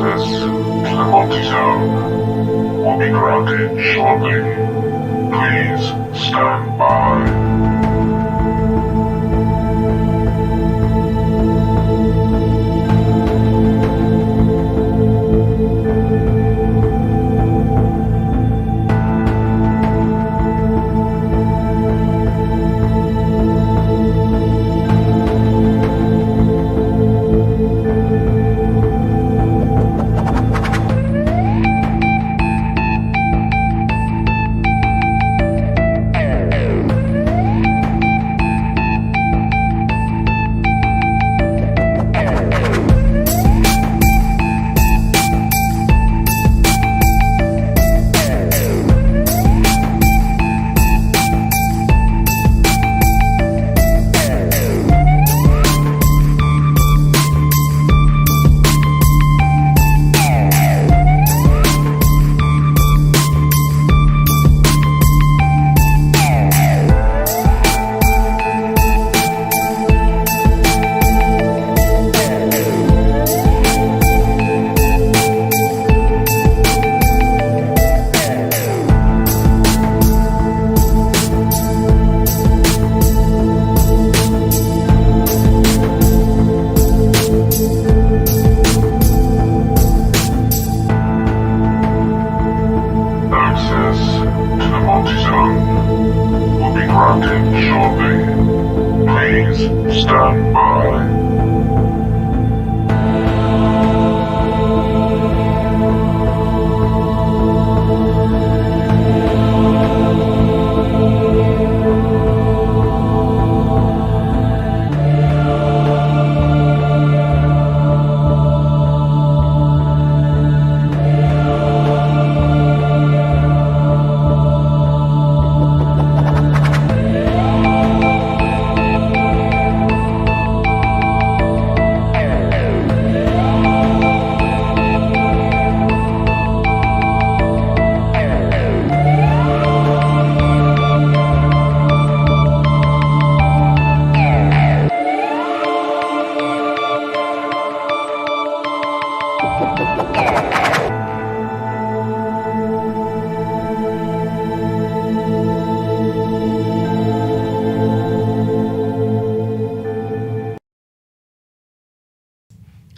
Access to the Monte Zone will be granted shortly. Please stand by.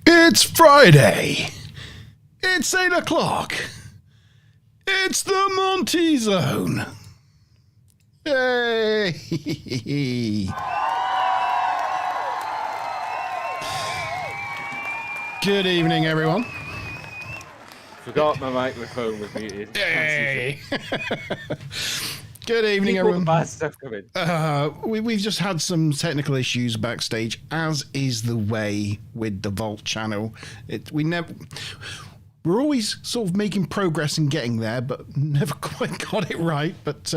It's Friday. It's 8 o'clock. It's the Monte Zone. Hey. Good evening, everyone. Forgot my microphone was muted. Hey. Good evening, everyone. Bad stuff coming. We've just had some technical issues backstage, as is the way with the Vault channel. We're always sort of making progress in getting there, but never quite got it right. But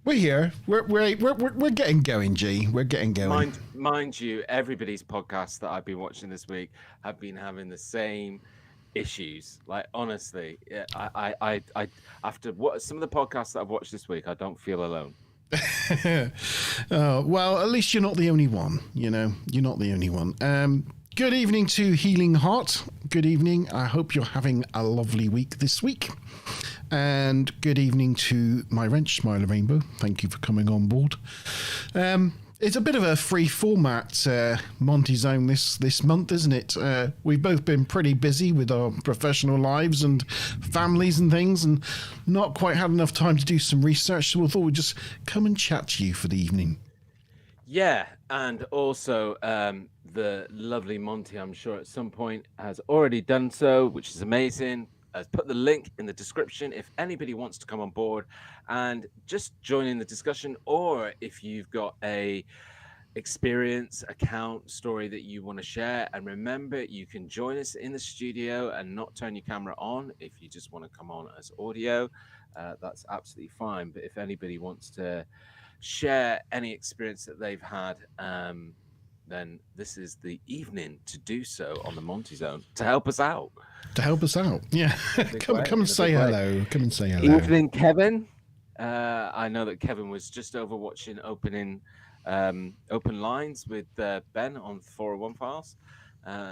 we're here. We're getting going, G. We're getting going. Mind you, everybody's podcasts that I've been watching this week have been having the same issues. Like, honestly, I after some of the podcasts that I've watched this week, I don't feel alone. Well, at least you're not the only one. You're not the only one. Good evening to Healing Heart. Good evening. I hope you're having a lovely week this week. And good evening to my Wrench Smiler Rainbow. Thank you for coming on board. It's a bit of a free format Monte Zone this month, isn't it? We've both been pretty busy with our professional lives and families and things, and not quite had enough time to do some research, so we thought we'd just come and chat to you for the evening. Yeah, and also the lovely Monte, I'm sure at some point has already done so, which is amazing. Has put the link in the description if anybody wants to come on board and just join in the discussion, or if you've got a experience, account, story that you want to share. And remember, you can join us in the studio and not turn your camera on. If you just want to come on as audio, that's absolutely fine. But if anybody wants to share any experience that they've had, then this is the evening to do so on the Monte Zone to help us out. Yeah. Come and say hello. Come and say hello. Evening, Kevin. I know that Kevin was just over watching open lines with Ben on 401 Files.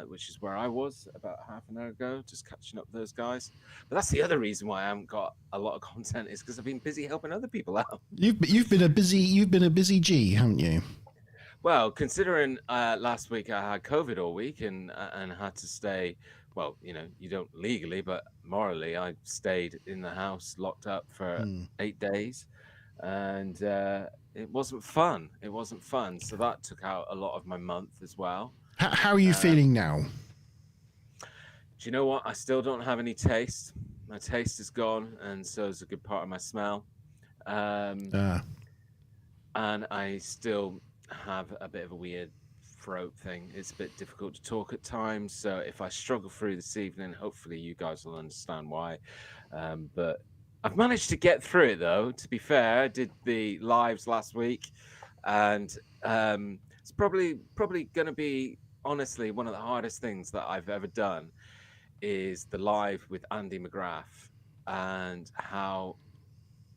which is where I was about half an hour ago, just catching up with those guys. But that's the other reason why I haven't got a lot of content, is because I've been busy helping other people out. You've been a busy G, haven't you? Well, considering last week I had COVID all week and had to stay. Well, you don't legally, but morally, I stayed in the house locked up for 8 days, and it wasn't fun. It wasn't fun. So that took out a lot of my month as well. How are you feeling now? Do you know what? I still don't have any taste. My taste is gone, and so is a good part of my smell. And I still have a bit of a weird throat thing. It's a bit difficult to talk at times. So if I struggle through this evening, hopefully you guys will understand why. But I've managed to get through it, though. To be fair, I did the lives last week, and it's probably going to be, honestly, one of the hardest things that I've ever done is the live with Andy McGrath, and how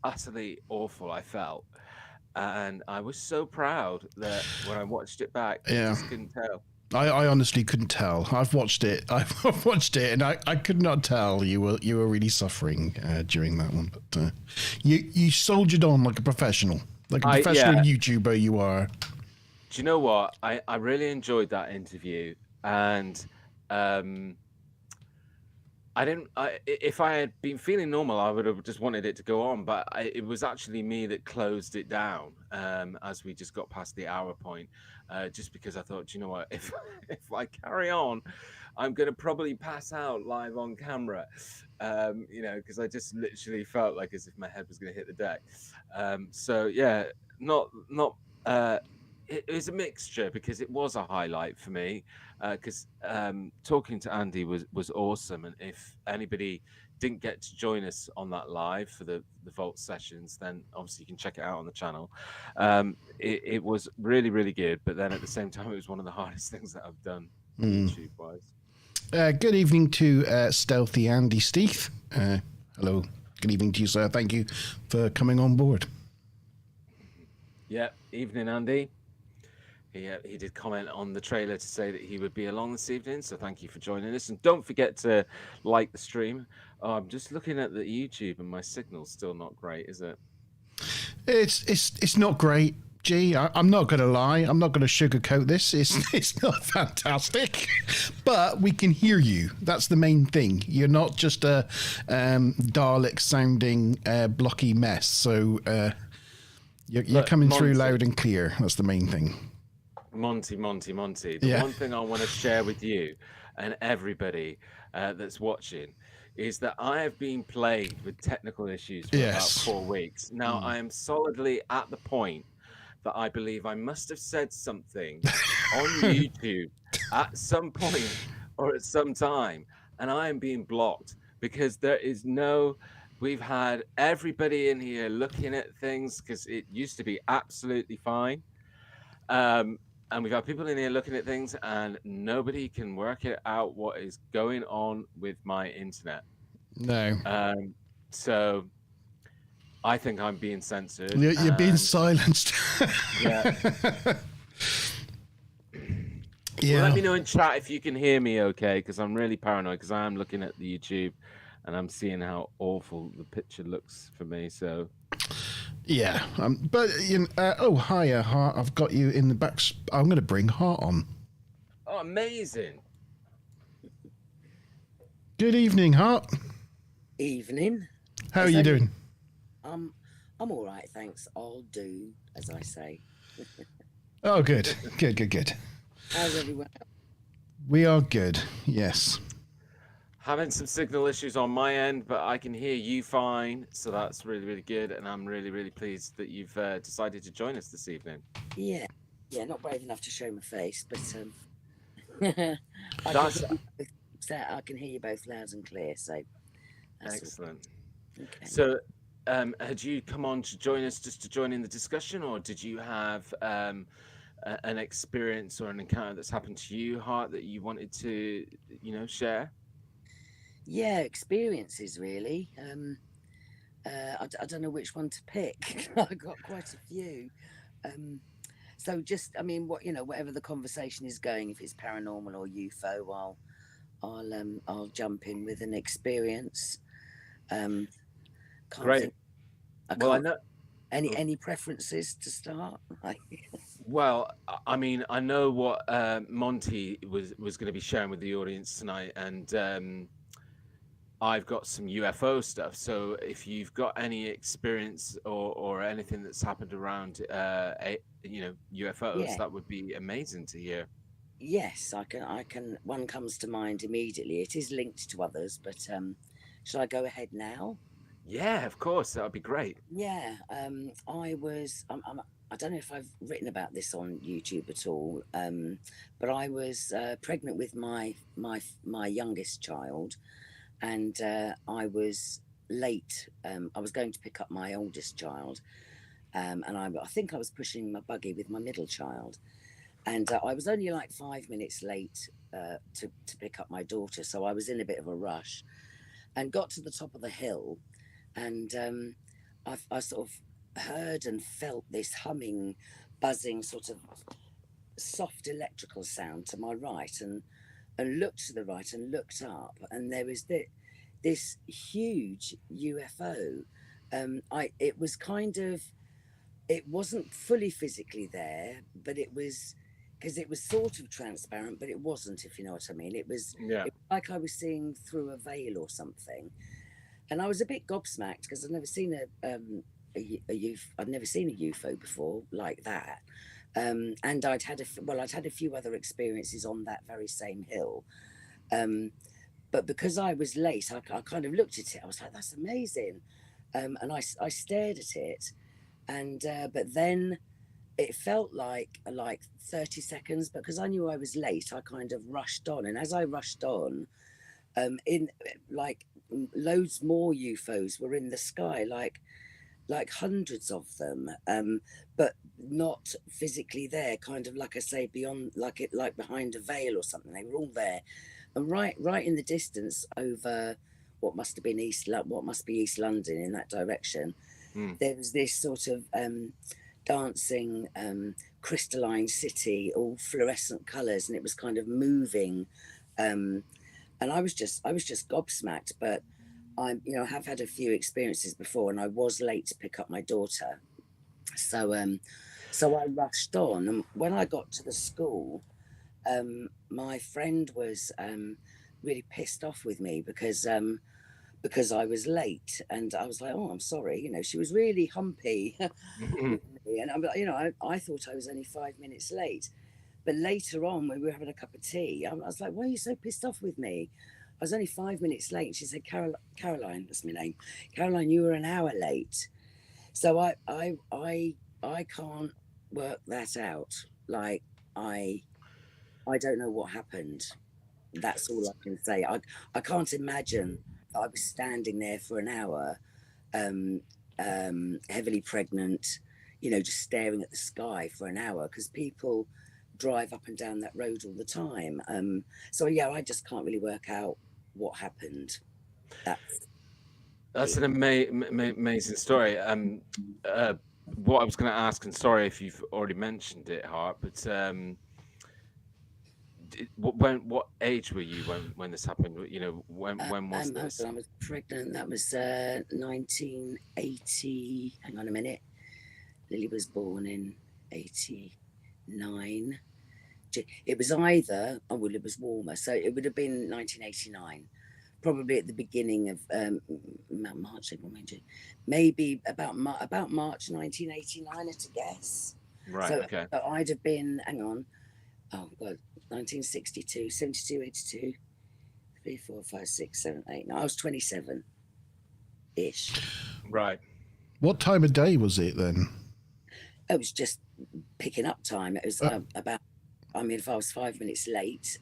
utterly awful I felt. And I was so proud that when I watched it back, I just couldn't tell. I honestly couldn't tell. I've watched it, and I could not tell you were really suffering during that one. But you soldiered on like a professional, YouTuber you are. Do you know what? I really enjoyed that interview, and if I had been feeling normal, I would have just wanted it to go on, but it was actually me that closed it down as we just got past the hour point, just because I thought, you know what, if I carry on, I'm going to probably pass out live on camera, because I just literally felt like as if my head was going to hit the deck. So yeah, it was a mixture, because it was a highlight for me, because talking to Andy was awesome. And if anybody didn't get to join us on that live for the Vault sessions, then obviously you can check it out on the channel. It was really, really good. But then at the same time, it was one of the hardest things that I've done YouTube-wise. Good evening to Stealthy Andy Steeth. Hello. Good evening to you, sir. Thank you for coming on board. Yeah. Evening, Andy. He did comment on the trailer to say that he would be along this evening, so thank you for joining us. And don't forget to like the stream. Oh, I'm just looking at the YouTube, and my signal's still not great, is it? It's not great. Gee, I'm not going to lie. I'm not going to sugarcoat this. It's not fantastic, but we can hear you. That's the main thing. You're not just a Dalek-sounding blocky mess. So you're coming through loud and clear. That's the main thing. Monte. The one thing I want to share with you and everybody that's watching is that I have been plagued with technical issues for about 4 weeks. Now, I am solidly at the point that I believe I must have said something on YouTube at some point or at some time, and I am being blocked because we've had everybody in here looking at things, because it used to be absolutely fine. And we've had people in here looking at things, and nobody can work it out what is going on with my internet. No. So I think I'm being censored. You're being silenced. Yeah. Yeah. Well, let me know in chat if you can hear me okay, because I'm really paranoid, because I am looking at the YouTube and I'm seeing how awful the picture looks for me. So yeah, but oh, hiya, Hart. I've got you in the back. I'm going to bring Hart on. Oh, amazing. Good evening, Hart. Evening. How are you doing? I'm all right, thanks. I'll do as I say. Oh, good. Good. How's everyone? We are good, yes. Having some signal issues on my end, but I can hear you fine, so that's really, really good. And I'm really, really pleased that you've decided to join us this evening. Yeah, not brave enough to show my face, but I can hear you both loud and clear. So excellent. Okay. So, had you come on to join us just to join in the discussion, or did you have an experience or an encounter that's happened to you, Hart, that you wanted to, share? Yeah, experiences really. I don't know which one to pick. I've got quite a few. So just, I mean, whatever the conversation is going, if it's paranormal or UFO, I'll jump in with an experience. Can't Great. think. I Well, I can't. know. Any preferences to start? Well, I mean, I know what Monte was going to be sharing with the audience tonight, and I've got some UFO stuff. So if you've got any experience or anything that's happened around, UFOs, Yeah. that would be amazing to hear. Yes, I can. One comes to mind immediately. It is linked to others, but shall I go ahead now? Yeah, of course, that would be great. Yeah. I don't know if I've written about this on YouTube at all, but I was pregnant with my youngest child, and I was late. I was going to pick up my oldest child, and I think I was pushing my buggy with my middle child, and I was only like 5 minutes late to pick up my daughter, so I was in a bit of a rush, and got to the top of the hill, and I sort of heard and felt this humming, buzzing, sort of soft electrical sound to my right, and looked to the right and looked up, and there was this huge UFO. It was kind of, it wasn't fully physically there, but it was, because it was sort of transparent, but it wasn't, if you know what I mean. It was like I was seeing through a veil or something, and I was a bit gobsmacked because I'd never seen I'd never seen a UFO before like that. And I'd had a few other experiences on that very same hill. But because I was late, I kind of looked at it. I was like, "That's amazing," and I stared at it, and but then it felt like 30 seconds. Because I knew I was late, I kind of rushed on, and as I rushed on, in like loads more UFOs were in the sky, like hundreds of them, but not physically there, kind of like I say, beyond, like behind a veil or something. They were all there, and right in the distance, over what must be East London, in that direction, there was this sort of dancing crystalline city, all fluorescent colours, and it was kind of moving, and I was just gobsmacked. But I have had a few experiences before, and I was late to pick up my daughter, so I rushed on, and when I got to the school, my friend was really pissed off with me because I was late, and I was like, "Oh, I'm sorry," she was really humpy with me, and I thought I was only 5 minutes late. But later on, when we were having a cup of tea, I was like, "Why are you so pissed off with me? I was only 5 minutes late." And she said, Caroline, that's my name. "Caroline, you were an hour late." So I can't work that out. Like, I don't know what happened. That's all I can say. I can't imagine that I was standing there for an hour, heavily pregnant, just staring at the sky for an hour, because people drive up and down that road all the time. So yeah, I just can't really work out what happened. That's an amazing story. What I was going to ask, and sorry if you've already mentioned it, Hart, but what age were you when this happened? When was this? I was pregnant. That was 1980. Hang on a minute. Lily was born in 89. It was either, it was warmer, so it would have been 1989, probably at the beginning of March, April, May, June, maybe about March 1989, at a guess. Right. So, okay. So I'd have been, hang on, oh God, 1962, 72, 82, 3, 4, 5, 6, 7, 8. No, I was 27-ish. Right. What time of day was it then? It was just picking up time. It was about, if I was 5 minutes late,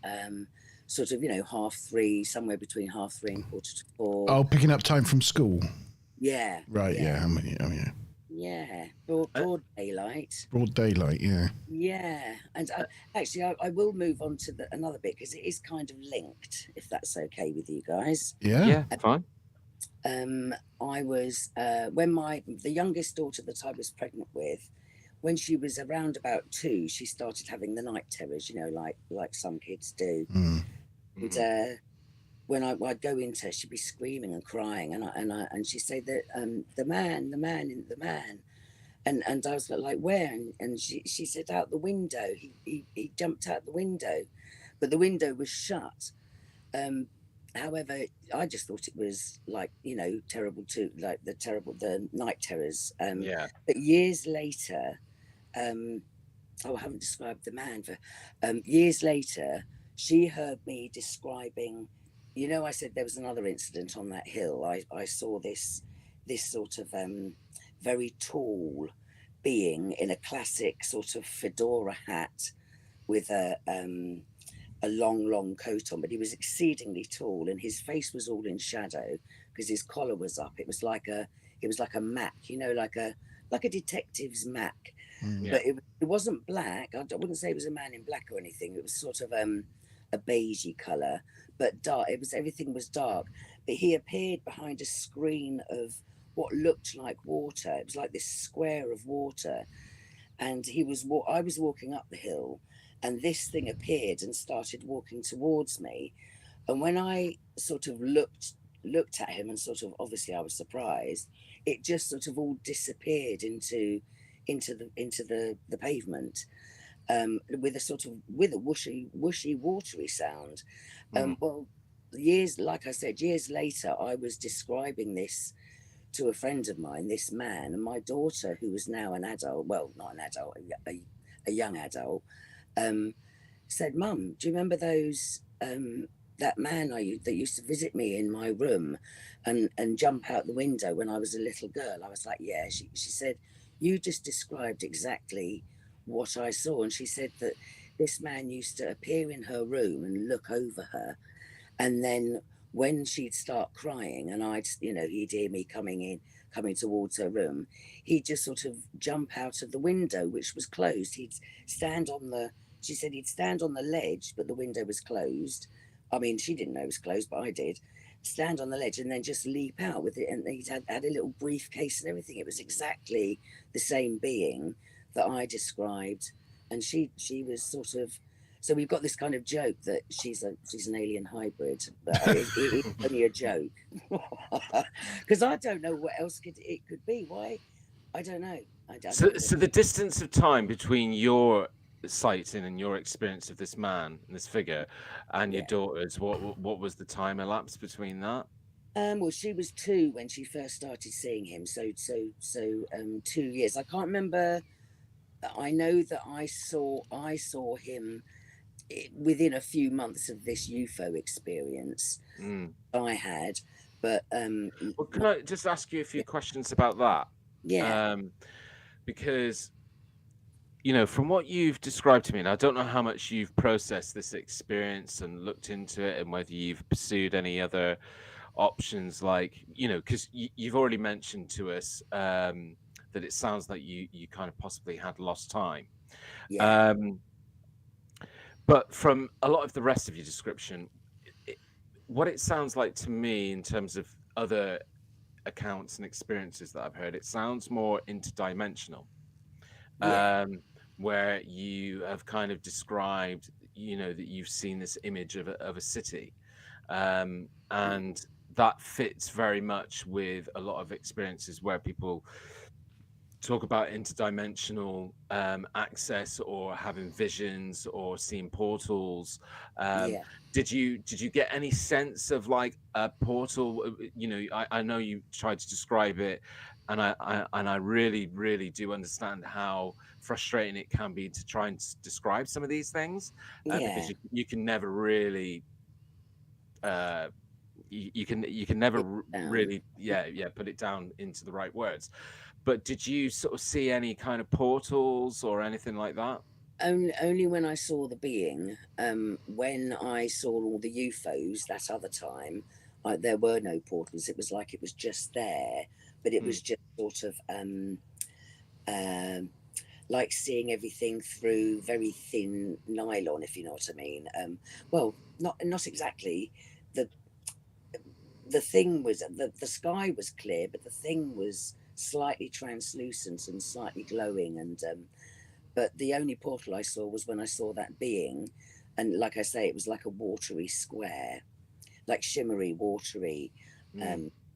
sort of, 3:30, somewhere between 3:30 and 4:45. Oh, picking up time from school. Yeah. Right. Yeah. Yeah. Broad daylight. Broad daylight. Yeah. Yeah. And actually, I will move on to another bit, because it is kind of linked, if that's okay with you guys. Yeah. Yeah. Fine. I was when the youngest daughter that I was pregnant with when she was around about 2, she started having the night terrors, you know, like some kids do. Mm. And Mhm. when I'd go into her, she'd be screaming and crying, and she'd say that the man, the man, and I was like, where? And she said, out the window. He jumped out the window, but the window was shut. Um, However, I just thought it was like, you know, terrible too, like the night terrors. Yeah. But years later, um, oh, I haven't described the man for years later, she heard me describing, you know, I said there was another incident on that hill. I saw this sort of very tall being in a classic sort of fedora hat with a long coat on, but he was exceedingly tall, and his face was all in shadow because his collar was up. It was like a Mac, you know, like a detective's Mac, Mm. Yeah. but it wasn't black. I wouldn't say it was a man in black or anything. It was sort of a beigey color, but dark. It was everything was dark. But he appeared behind a screen of what looked like water. It was like this square of water, and I was walking up the hill, and this thing appeared and started walking towards me. And when I sort of looked at him, and sort of, obviously I was surprised, it just sort of all disappeared into the pavement, with a sort of, with a whooshy watery sound. Mm. Well, years, like I said, years later, I was describing this to a friend of mine, this man, and my daughter, who was now an adult, well, not an adult, a young adult, um, said, "Mum, do you remember those that man that used to visit me in my room and jump out the window when I was a little girl?" I was like, "Yeah." She said, "You just described exactly what I saw." And she said that this man used to appear in her room and look over her, and then when she'd start crying and I'd, you know, he'd hear me coming towards her room, he'd just sort of jump out of the window, which was closed. He'd stand on the She said he'd stand on the ledge, but the window was closed. I mean, she didn't know it was closed, but I did. Stand on the ledge and then just leap out with it, and he'd had a little briefcase and everything. It was exactly the same being that I described, and she was sort of, so we've got this kind of joke that she's an alien hybrid, but it's only a joke, because I don't know what else it could be. Why? I don't know. I So, don't know. so the distance of time between your sighting and your experience of this man and this figure and your Yeah. daughter's, what was the time elapsed between that? Well, she was 2 when she first started seeing him. So 2 years. I can't remember. I know that I saw him within a few months of this UFO experience Mm. I had, but Well, can I just ask you a few questions about that? yeah, Because, you know, from what you've described to me, and I don't know how much you've processed this experience and looked into it and whether you've pursued any other options, like, you know, because you've already mentioned to us that it sounds like you kind of possibly had lost time. yeah, Um, but from a lot of the rest of your description, it, what it sounds like to me in terms of other accounts and experiences that I've heard, it sounds more interdimensional, yeah, where you have kind of described, you know, that you've seen this image of a city, and that fits very much with a lot of experiences where people talk about interdimensional access or having visions or seeing portals. yeah, Did you get any sense of like a portal? You know, I know you tried to describe it, and I really do understand how frustrating it can be to try and describe some of these things, because yeah. you can never really uh, you can never It down. really put it down into the right words. But did you sort of see any kind of portals or anything like that? Only when I saw the being. When I saw all the UFOs that other time, there were no portals. It was like it was just there, but it Mm, was just sort of um, like seeing everything through very thin nylon, if you know what I mean. Well, not exactly. The the thing was, the sky was clear, but the thing was slightly translucent and slightly glowing. And but the only portal I saw was when I saw that being, and like I say, it was like a watery square, like shimmery, watery,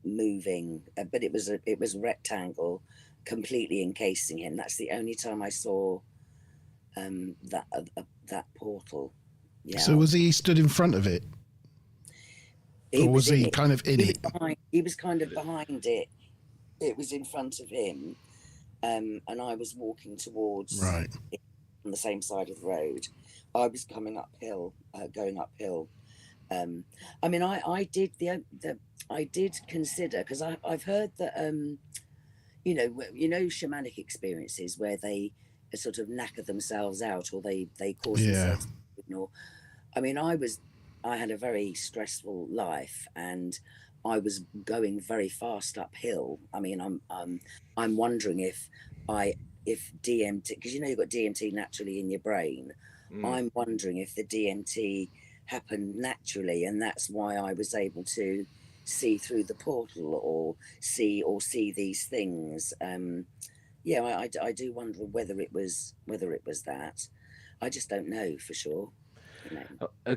moving. But it was a rectangle, completely encasing him. That's the only time I saw that portal. Yeah. So was he stood in front of it, or was he kind of in it? He was kind of behind it. It was in front of him, and I was walking towards it on the same side of the road. I was coming uphill, going uphill. I mean, I did I did consider, because I've heard that you know shamanic experiences where they sort of knacker themselves out, or they cause themselves to ignore. I mean, I had a very stressful life, and I was going very fast uphill. I mean, I'm wondering if DMT, because you've got DMT naturally in your brain. I'm wondering if the DMT happened naturally, and that's why I was able to see through the portal, or see these things. Yeah, I do wonder whether it was that. I just don't know for sure.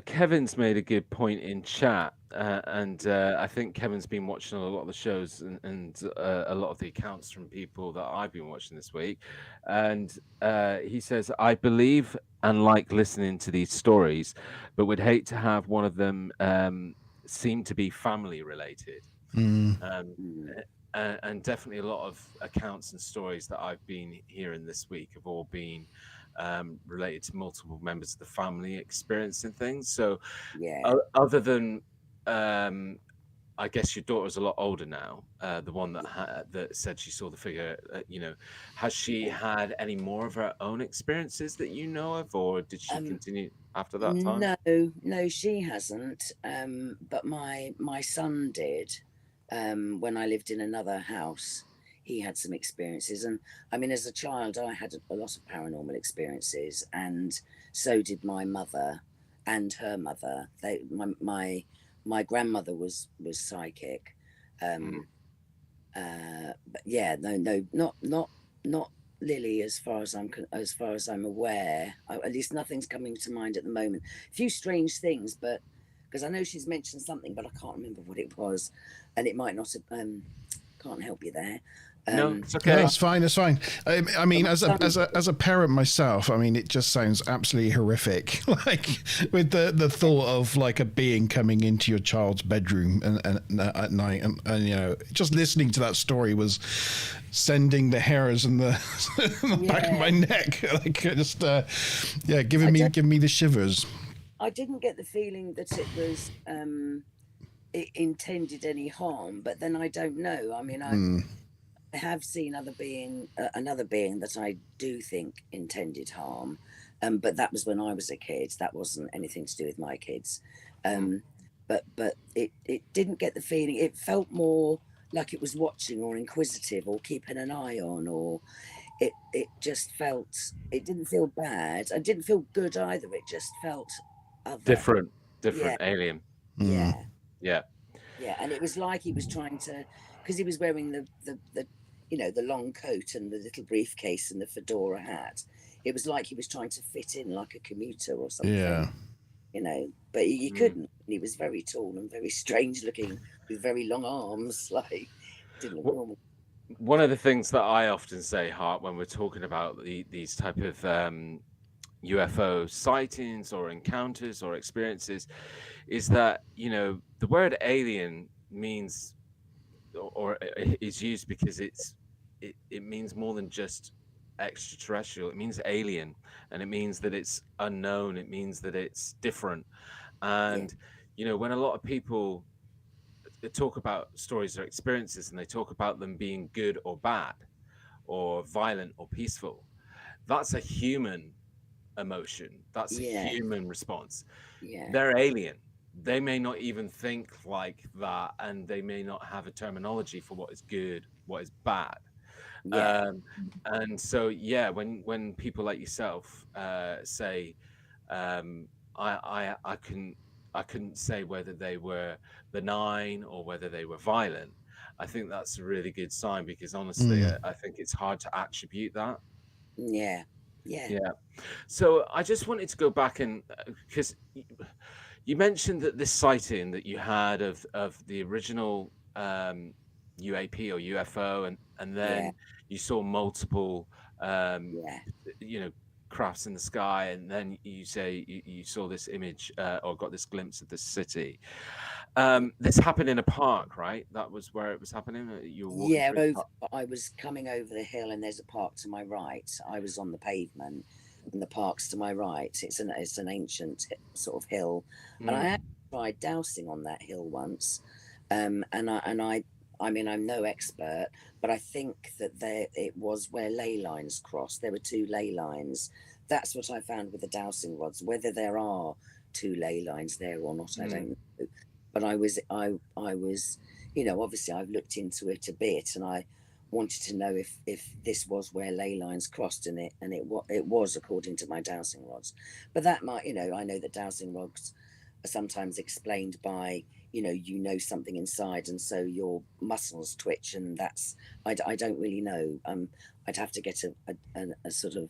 Kevin's made a good point in chat, and I think Kevin's been watching a lot of the shows and a lot of the accounts from people that I've been watching this week, and he says, I believe and like listening to these stories, but would hate to have one of them seem to be family related. And definitely a lot of accounts and stories that I've been hearing this week have all been related to multiple members of the family experiencing things. So other than I guess your daughter's a lot older now, the one that said she saw the figure, has she had any more of her own experiences that you know of, or did she continue after that time? No, she hasn't, but my son did. When I lived in another house, he had some experiences. And I mean, as a child, I had a lot of paranormal experiences, and so did my mother and her mother. My grandmother was psychic, but yeah, not Lily, as far as I'm aware. At least nothing's coming to mind at the moment. A few strange things, but because I know she's mentioned something, but I can't remember what it was, and it might not have. Can't help you there. No, it's okay. No, it's fine. It's fine. I mean, as a parent myself, I mean, it just sounds absolutely horrific. Like with the thought of like a being coming into your child's bedroom and at night, and just listening to that story was sending the hairs in the back of my neck. Like just giving me the shivers. I didn't get the feeling that it was it intended any harm, but then I don't know. I mean, I have seen another being that I do think intended harm, but that was when I was a kid. That wasn't anything to do with my kids. But it didn't get the feeling. It felt more like it was watching or inquisitive or keeping an eye on, or it just felt, it didn't feel bad. It didn't feel good either. It just felt other. Different alien. Yeah, and it was like he was trying to, because he was wearing the long coat and the little briefcase and the fedora hat. It was like he was trying to fit in like a commuter or something. Yeah. But he couldn't. He was very tall and very strange looking, with very long arms. Like, didn't look normal. One of the things that I often say, Hart, when we're talking about these type of UFO sightings or encounters or experiences, is that the word alien means, or is used because it means more than just extraterrestrial. It means alien, and it means that it's unknown. It means that it's different. And when a lot of people talk about stories or experiences, and they talk about them being good or bad, or violent or peaceful, that's a human emotion. That's a human response. They're alien. They may not even think like that, and they may not have a terminology for what is good, what is bad. And so when people like yourself say I couldn't say whether they were benign or whether they were violent, I think that's a really good sign, because honestly, Mm. I think it's hard to attribute that. Yeah. Yeah. Yeah. So I just wanted to go back, and because you mentioned that this sighting that you had of the original UAP or UFO, and Yeah. then you saw multiple Yeah. you know, crafts in the sky, and then you say you saw this image, or got this glimpse of this city. This happened in a park, right? That was where it was happening. You were walking Yeah, through the over, park. I was coming over the hill, and there's a park to my right. I was on the pavement, and the park's to my right. It's an ancient sort of hill, and I Mm, actually tried dousing on that hill once. I mean, I'm no expert, but I think that it was where ley lines crossed. There were two ley lines. That's what I found with the dowsing rods. Whether there are two ley lines there or not, I mm, don't know. But I was, obviously I've looked into it a bit, and I wanted to know if this was where ley lines crossed, it was according to my dowsing rods. But that might, I know that dowsing rods are sometimes explained by, something inside, and so your muscles twitch, and I don't really know. I'd have to get a sort of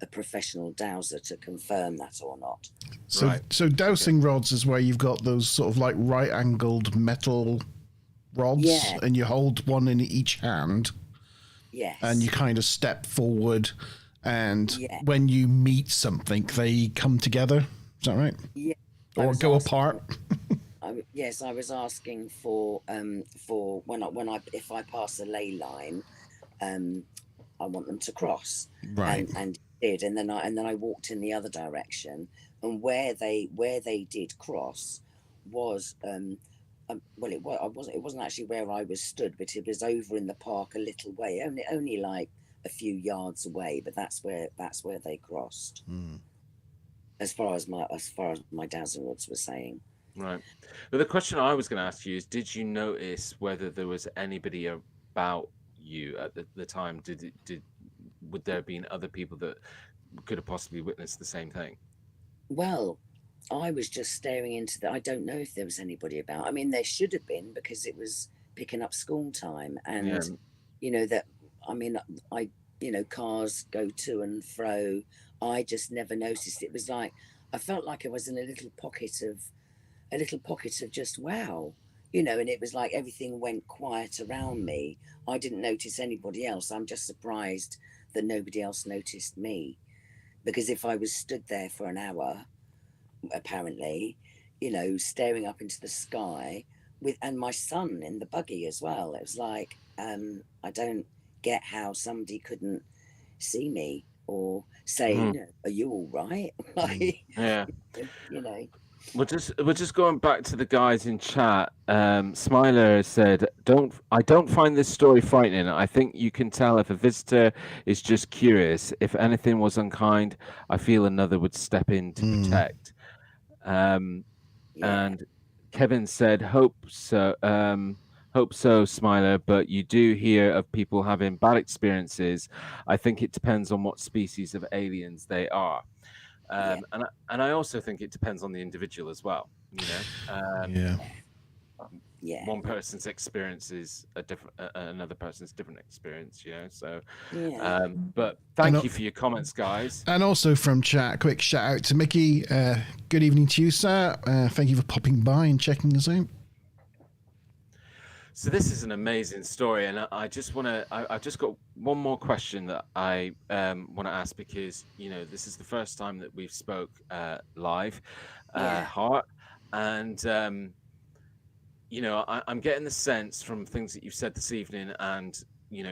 a professional dowser to confirm that or not. So, right. so dowsing rods is where you've got those sort of like right-angled metal rods, Yeah. and you hold one in each hand, and you Yes. kind of step forward, and Yeah. when you meet something, they come together. Is that right? Yeah. I Or was go asking. apart? Yes, I was asking for when I if I pass a ley line, um, I want them to cross, Right. and it did, and then I walked in the other direction, and where they did cross was well, it wasn't actually where I was stood, but it was over in the park a little way, only like a few yards away, but that's where they crossed, Mm. as far as my dowsing rods were saying. Right. But the question I was going to ask you is, did you notice whether there was anybody about you at the time? Would there have been other people that could have possibly witnessed the same thing? Well, I was just staring into the. I don't know if there was anybody about. I mean, there should have been, because it was picking up school time, Yeah. and that. I mean, I cars go to and fro. I just never noticed. It was like I felt like I was in a little pocket of just wow, and it was like everything went quiet around me. I didn't notice anybody else. I'm just surprised that nobody else noticed me, because if I was stood there for an hour, apparently, staring up into the sky and my son in the buggy as well. It was like, I don't get how somebody couldn't see me or say, Mhm. are you all right? Mm. Like, Yeah. you know, We're just going back to the guys in chat. Smiler has said, I don't find this story frightening. I think you can tell if a visitor is just curious. If anything was unkind, I feel another would step in to Mm. protect. yeah, And Kevin said, hope so, Smiler, but you do hear of people having bad experiences. I think it depends on what species of aliens they are. yeah, And I also think it depends on the individual as well. Yeah. yeah, One person's experience is a different, another person's different experience. So. yeah. But And, thank you for your comments, guys. and also from chat, quick shout out to Mickey. Good evening to you, sir. Thank you for popping by and checking us out. So this is an amazing story, and I just want to. I've just got one more question that I want to ask, because this is the first time that we've spoke live, Yeah. Hart, and I'm getting the sense from things that you've said this evening, and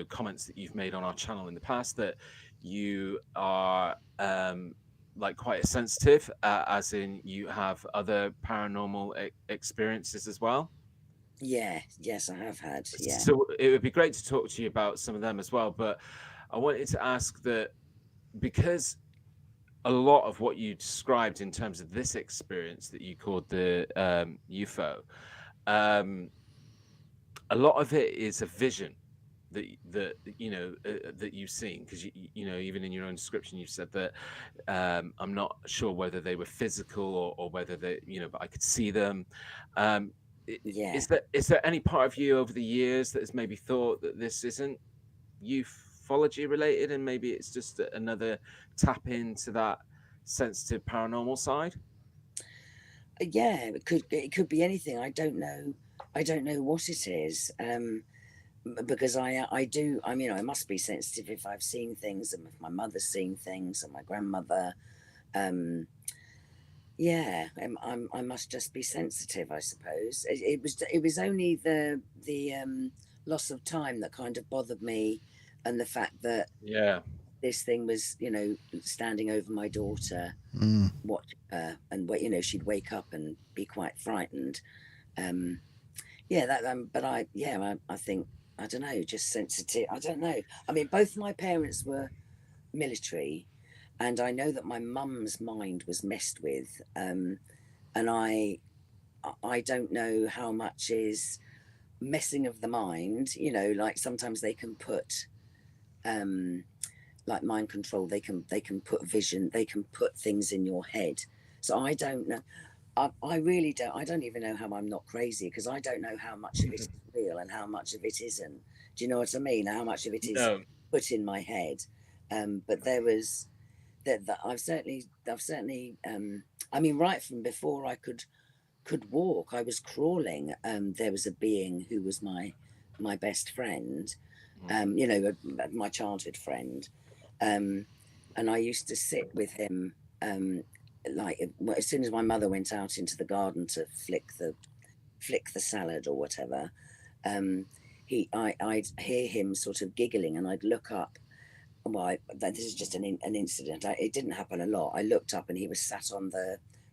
comments that you've made on our channel in the past, that you are like quite sensitive, as in you have other paranormal experiences as well. Yeah, yes, I have had. Yeah, So it would be great to talk to you about some of them as well. But I wanted to ask that, because a lot of what you described in terms of this experience that you called the UFO, a lot of it is a vision that you've seen, because even in your own description you've said that I'm not sure whether they were physical or whether they but I could see them. Yeah. Is there any part of you over the years that has maybe thought that this isn't ufology related, and maybe it's just another tap into that sensitive paranormal side? Yeah, it could be anything. I don't know. I don't know what it is. Because I do. I mean, I must be sensitive if I've seen things, and if my mother's seen things, and my grandmother. Um, yeah, I must just be sensitive, I suppose. It was only the loss of time that kind of bothered me, and the fact that Yeah. this thing was, standing over my daughter, Mm. watching her, and she'd wake up and be quite frightened. Um, yeah, but I think, I don't know, just sensitive. I don't know. I mean, both my parents were military, and I know that my mum's mind was messed with, and I don't know how much is messing of the mind. Like sometimes they can put, like mind control. They can put vision. They can put things in your head. So I don't know. I really don't. I don't even know how I'm not crazy, because I don't know how much of it is real and how much of it isn't. Do you know what I mean? How much of it is No. put in my head? But there was that I've certainly. I mean, right from before I could walk, I was crawling. There was a being who was my best friend. My childhood friend, and I used to sit with him. Like as soon as my mother went out into the garden to flick the salad or whatever, I'd hear him sort of giggling, and I'd look up. Well, this is just an incident. It didn't happen a lot. I looked up, and he was sat on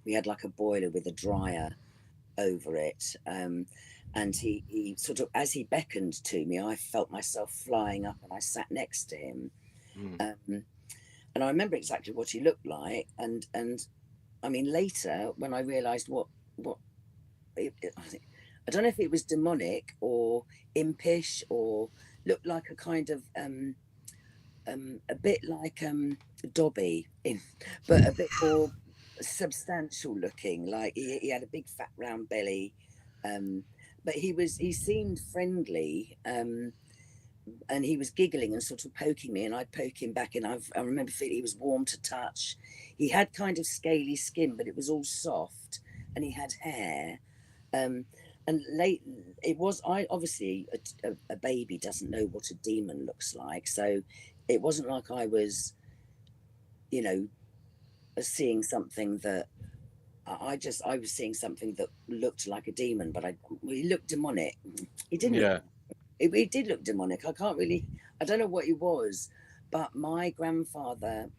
we had like a boiler with a dryer over it. And he sort of, as he beckoned to me, I felt myself flying up, and I sat next to him. Mm. And I remember exactly what he looked like. And I mean, later when I realised what I don't know if it was demonic or impish, or looked like a kind of a bit like Dobby, but a bit more substantial looking. Like he had a big fat round belly, but he seemed friendly, and he was giggling and sort of poking me, and I'd poke him back, and I remember feeling he was warm to touch. He had kind of scaly skin, but it was all soft, and he had hair. And late it was, I obviously, a baby doesn't know what a demon looks like, so it wasn't like I was, you know seeing something that I was seeing something that looked like a demon, but he looked demonic. He didn't look, Yeah. it did look demonic. I don't know what he was, but my grandfather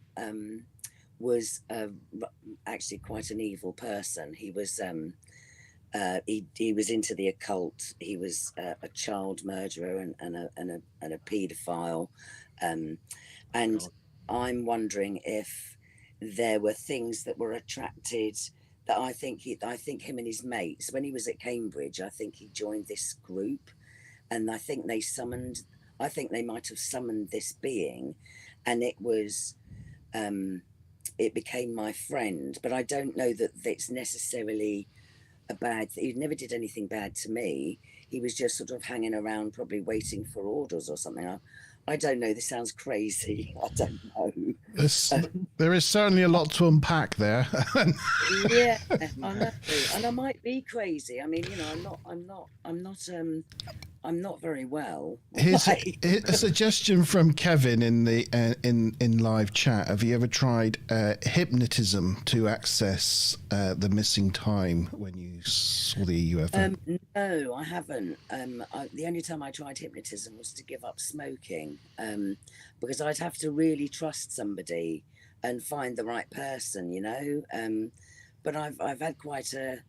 was actually quite an evil person. He was he was into the occult. He was a child murderer, and a paedophile, and God. I'm wondering if there were things that were attracted, that I think him and his mates, when he was at Cambridge, I think he joined this group, and I think they might have summoned this being, and it became my friend. But I don't know that it's necessarily a bad thing. He never did anything bad to me. He was just sort of hanging around, probably waiting for orders or something. I don't know. This sounds crazy. I don't know. There is certainly a lot to unpack there. Yeah, I know, and I might be crazy. I mean, I'm not very well. Here's Like, a suggestion from Kevin in the in live chat. Have you ever tried hypnotism to access the missing time when you saw the UFO? no, I haven't. The only time I tried hypnotism was to give up smoking, because I'd have to really trust somebody and find the right person. But I've had quite a.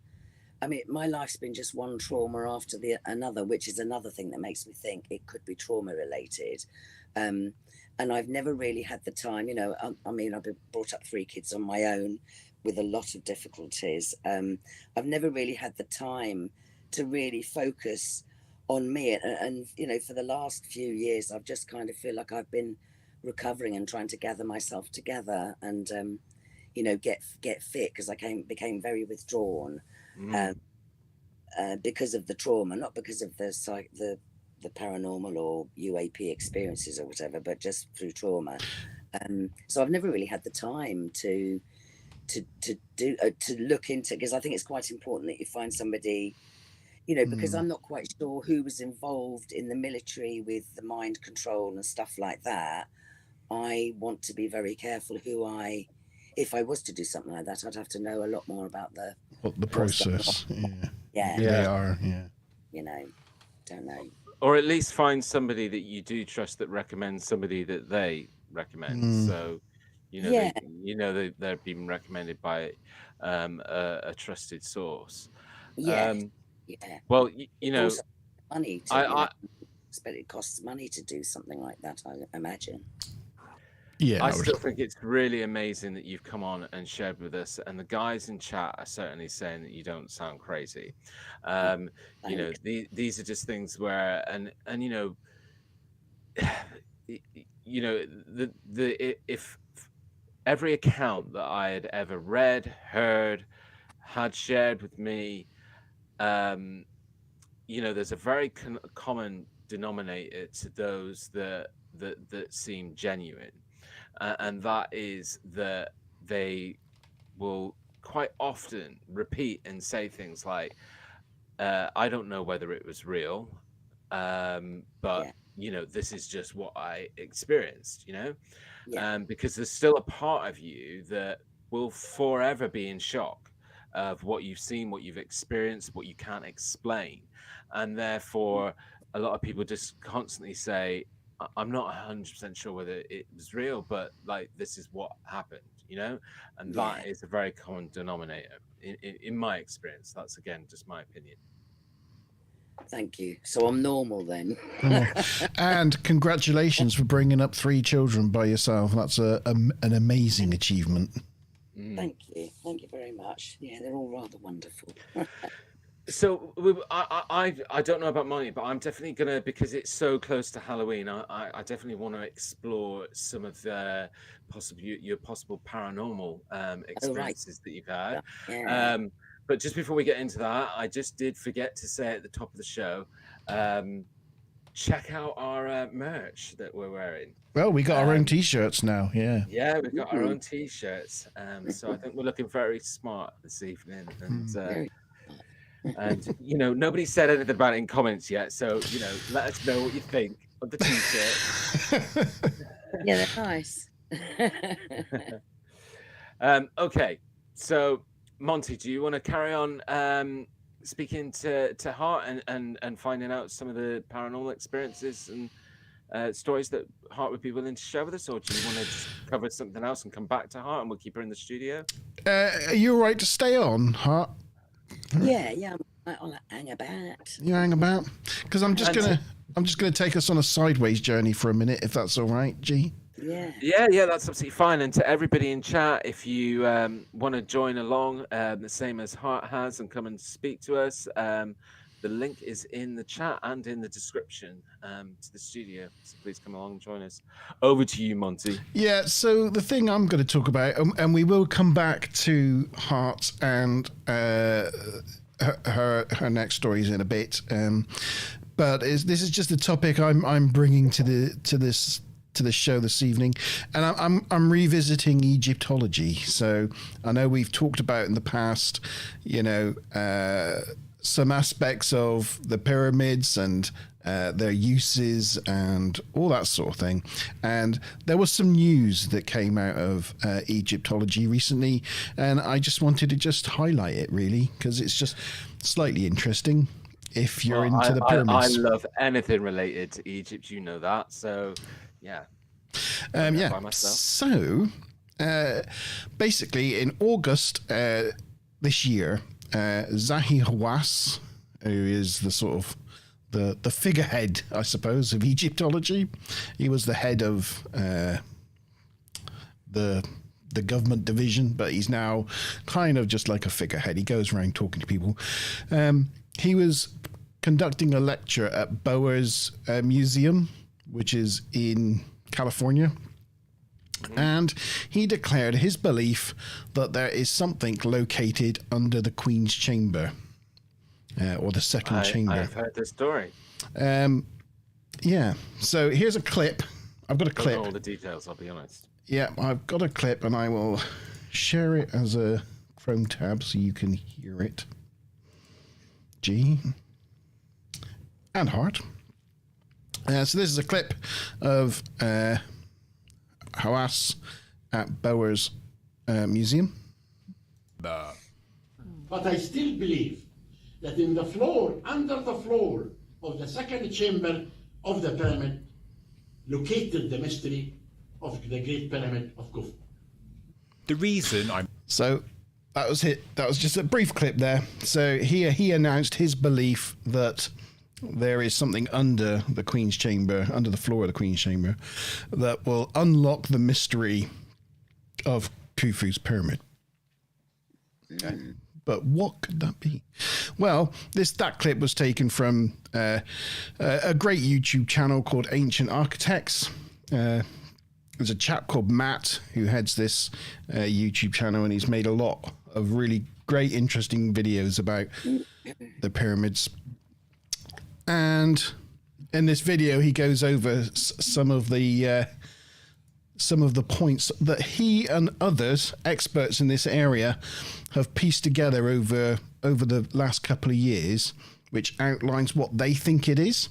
I mean, my life's been just one trauma after another, which is another thing that makes me think it could be trauma related. And I've never really had the time. I mean, I've been brought up 3 kids on my own with a lot of difficulties. I've never really had the time to really focus on me. And for the last few years, I've just kind of feel like I've been recovering and trying to gather myself together, and get fit, because I became very withdrawn. Mm. because of the trauma, not because of the paranormal or UAP experiences or whatever, but just through trauma. So I've never really had the time to look into, because I think it's quite important that you find somebody, you know, because I'm not quite sure who was involved in the military with the mind control and stuff like that. I want to be very careful if I was to do something like that, I'd have to know a lot more about the process. Yeah. They are. Yeah. You know, don't know. Or at least find somebody that you do trust that recommends somebody that they recommend. So, you know, they're being recommended by a trusted source. Yeah. Well, you know, also money to, but it costs money to do something like that, I imagine. I still think it's really amazing that you've come on and shared with us, and the guys in chat are certainly saying that you don't sound crazy. You know, these are just things where, and you know, if every account that I had ever read, heard, had shared with me, you know, there's a very common denominator to those that seem genuine. And that is that they will quite often repeat and say things like, I don't know whether it was real, but, you know, this is just what I experienced, you know, because there's still a part of you that will forever be in shock of what you've seen, what you've experienced, what you can't explain. And therefore, a lot of people just constantly say, I'm not 100% sure whether it was real, but like, this is what happened, you know, and that is a very common denominator in my experience. That's, again, just my opinion. Thank you. So I'm normal then. And congratulations for bringing up 3 children by yourself. That's an amazing achievement. Thank you. Thank you very much. Yeah, they're all rather wonderful. So I don't know about money, but I'm definitely gonna, because it's so close to Halloween, I definitely want to explore some of the your possible paranormal experiences that you've had. But just before we get into that, I just did forget to say at the top of the show, check out our merch that we're wearing. Well, we got our own T-shirts now. Yeah, we've got our own T-shirts. So I think we're looking very smart this evening, and you know, nobody said anything about it in comments yet, so you know, let us know what you think of the T-shirt. Yeah, they're nice. Okay, so Monte, do you want to carry on speaking to Hart and finding out some of the paranormal experiences and stories that Hart would be willing to share with us, or do you want to just cover something else and come back to Hart and we'll keep her in the studio? Are you all right to stay on, Hart? Yeah, I'll hang about. You hang about? Because I'm just gonna take us on a sideways journey for a minute, if that's all right, G. Yeah, that's absolutely fine. And to everybody in chat, if you want to join along, the same as Hart has, and come and speak to us, the link is in the chat and in the description to the studio. So please come along and join us. Over to you, Monte. Yeah, so the thing I'm going to talk about, and we will come back to Hart and her next stories in a bit, but this is just a topic I'm bringing to the show this evening, and I'm revisiting Egyptology. So I know we've talked about in the past, you know, some aspects of the pyramids and their uses and all that sort of thing. And there was some news that came out of Egyptology recently, and I just wanted to just highlight it, really, because it's just slightly interesting if you're into the pyramids. I love anything related to Egypt, you know that. So, yeah. So, basically, in August this year, Zahi Hawass, who is the sort of the figurehead, I suppose, of Egyptology, he was the head of the government division, but he's now kind of just like a figurehead. He goes around talking to people. He was conducting a lecture at Boers Museum, which is in California, and he declared his belief that there is something located under the Queen's chamber. or the second chamber. I've heard this story. Yeah. So here's a clip. I've got a Don't clip. know all the details, I'll be honest. Yeah, I've got a clip, and I will share it as a Chrome tab so you can hear it. G and Heart. So this is a clip of Hawass at Bowers Museum. But I still believe that in the floor, under the floor of the second chamber of the pyramid, located the mystery of the Great Pyramid of Khufu. The reason I'm So that was it. That was just a brief clip there. So he announced his belief that there is something under the Queen's Chamber, under the floor of the Queen's Chamber, that will unlock the mystery of Khufu's pyramid. Okay. But what could that be? Well, that clip was taken from a great YouTube channel called Ancient Architects. There's a chap called Matt who heads this YouTube channel, and he's made a lot of really great, interesting videos about the pyramids. And in this video, he goes over some of the points that he and others, experts in this area, have pieced together over the last couple of years, which outlines what they think it is.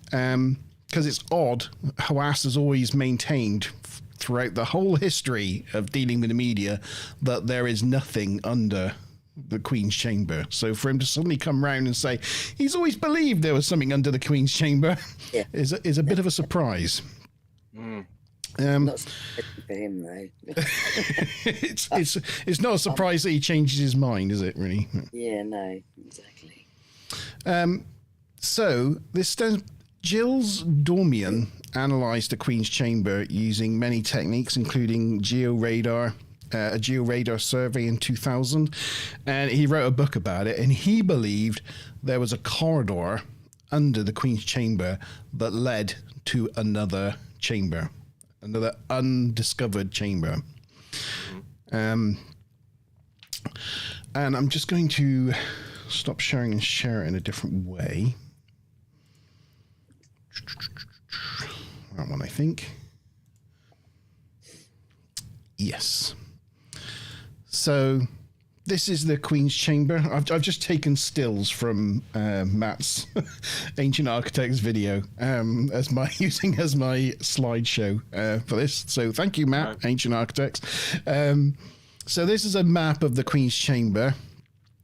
Because it's odd, Hawass has always maintained throughout the whole history of dealing with the media that there is nothing under the Queen's Chamber. So for him to suddenly come round and say he's always believed there was something under the Queen's Chamber is a bit of a surprise. Not for him though. It's not a surprise that he changes his mind, is it? Really? Yeah, no, exactly. So this Gilles Dormian analysed the Queen's Chamber using many techniques, including georadar, a georadar survey in 2000, and he wrote a book about it. And he believed there was a corridor under the Queen's Chamber that led to another chamber, another undiscovered chamber. And I'm just going to stop sharing and share it in a different way. That one, I think. Yes. So this is the Queen's Chamber. I've just taken stills from Matt's Ancient Architects video as my slideshow for this. So thank you, Matt, right. Ancient Architects. So this is a map of the Queen's Chamber.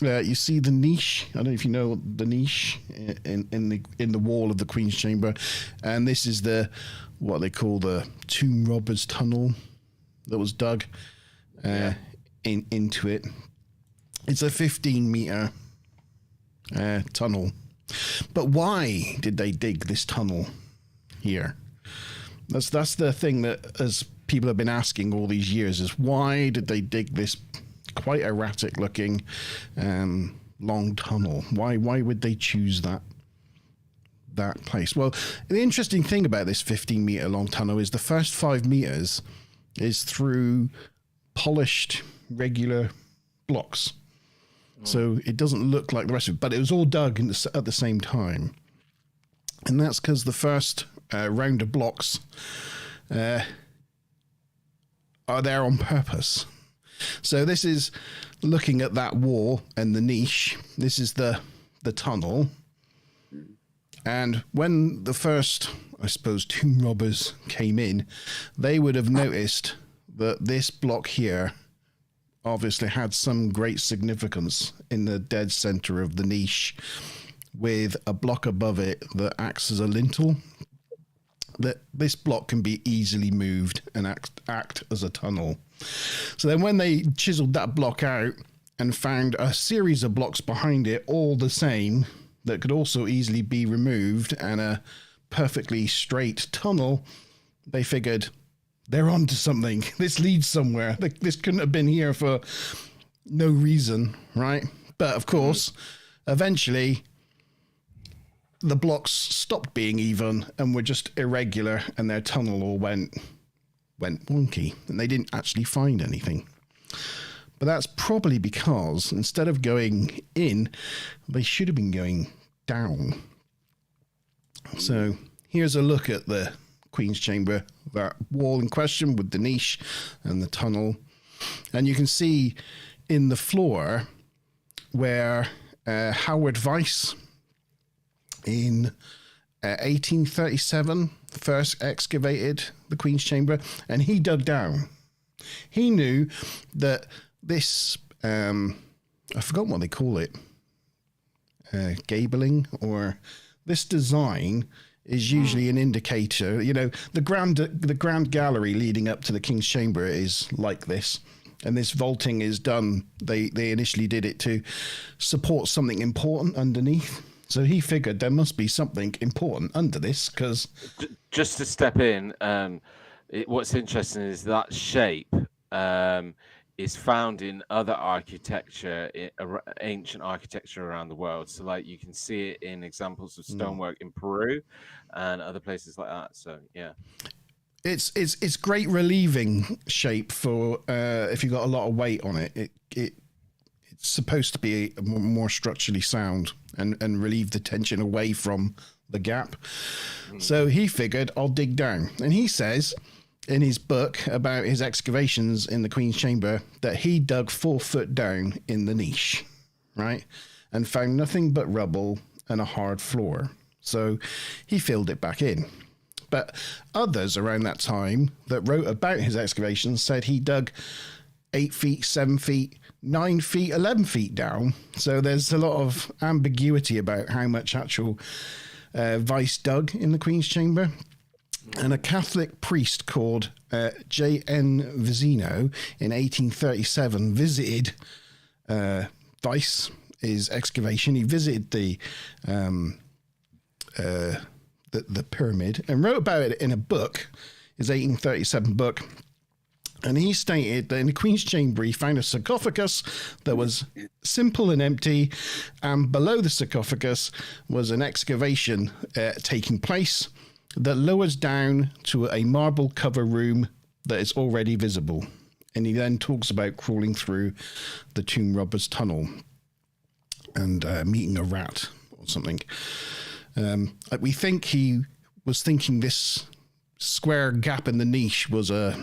You see the niche. I don't know if you know the niche in the wall of the Queen's Chamber, and this is what they call the Tomb Robbers Tunnel that was dug into it. It's a 15-meter tunnel. But why did they dig this tunnel here? That's the thing that as people have been asking all these years is why did they dig this quite erratic looking long tunnel? Why would they choose that place? Well, the interesting thing about this 15-meter long tunnel is the first 5 meters is through polished regular blocks. So it doesn't look like the rest of it, but it was all dug at the same time. And that's because the first round of blocks are there on purpose. So this is looking at that wall and the niche. This is the tunnel. And when the first, I suppose, tomb robbers came in, they would have noticed that this block here obviously had some great significance in the dead center of the niche, with a block above it that acts as a lintel. That this block can be easily moved and act as a tunnel. So then when they chiseled that block out and found a series of blocks behind it all the same that could also easily be removed and a perfectly straight tunnel, they figured they're onto something. This leads somewhere. This couldn't have been here for no reason, right? But of course, eventually the blocks stopped being even and were just irregular, and their tunnel all went wonky, and they didn't actually find anything. But that's probably because instead of going in, they should have been going down. So here's a look at the Queen's Chamber, that wall in question with the niche and the tunnel. And you can see in the floor where Howard Weiss in 1837 first excavated the Queen's Chamber, and he dug down. He knew that this, I forgot what they call it, gabling, or this design is usually an indicator. You know, the grand gallery leading up to the King's Chamber is like this, and this vaulting is done. They initially did it to support something important underneath. So he figured there must be something important under this, because just to step in, what's interesting is that shape is found in other architecture, ancient architecture around the world. So, like, you can see it in examples of stonework in Peru and other places like that. So, yeah, it's great relieving shape for if you got a lot of weight on it. It's supposed to be more structurally sound and relieve the tension away from the gap. So he figured, I'll dig down. And he says in his book about his excavations in the Queen's Chamber that he dug 4 foot down in the niche, right? And found nothing but rubble and a hard floor. So he filled it back in. But others around that time that wrote about his excavations said he dug 8 feet, 7 feet, 9 feet, 11 feet down. So there's a lot of ambiguity about how much actual Weiss dug in the Queen's Chamber. And a Catholic priest called J.N. Vizino in 1837 visited Weiss, his excavation. He visited the pyramid and wrote about it in a book, his 1837 book. And he stated that in the Queen's Chamber, he found a sarcophagus that was simple and empty, and below the sarcophagus was an excavation taking place that lowers down to a marble cover room that is already visible. And he then talks about crawling through the tomb robber's tunnel and meeting a rat or something. We think he was thinking this square gap in the niche was a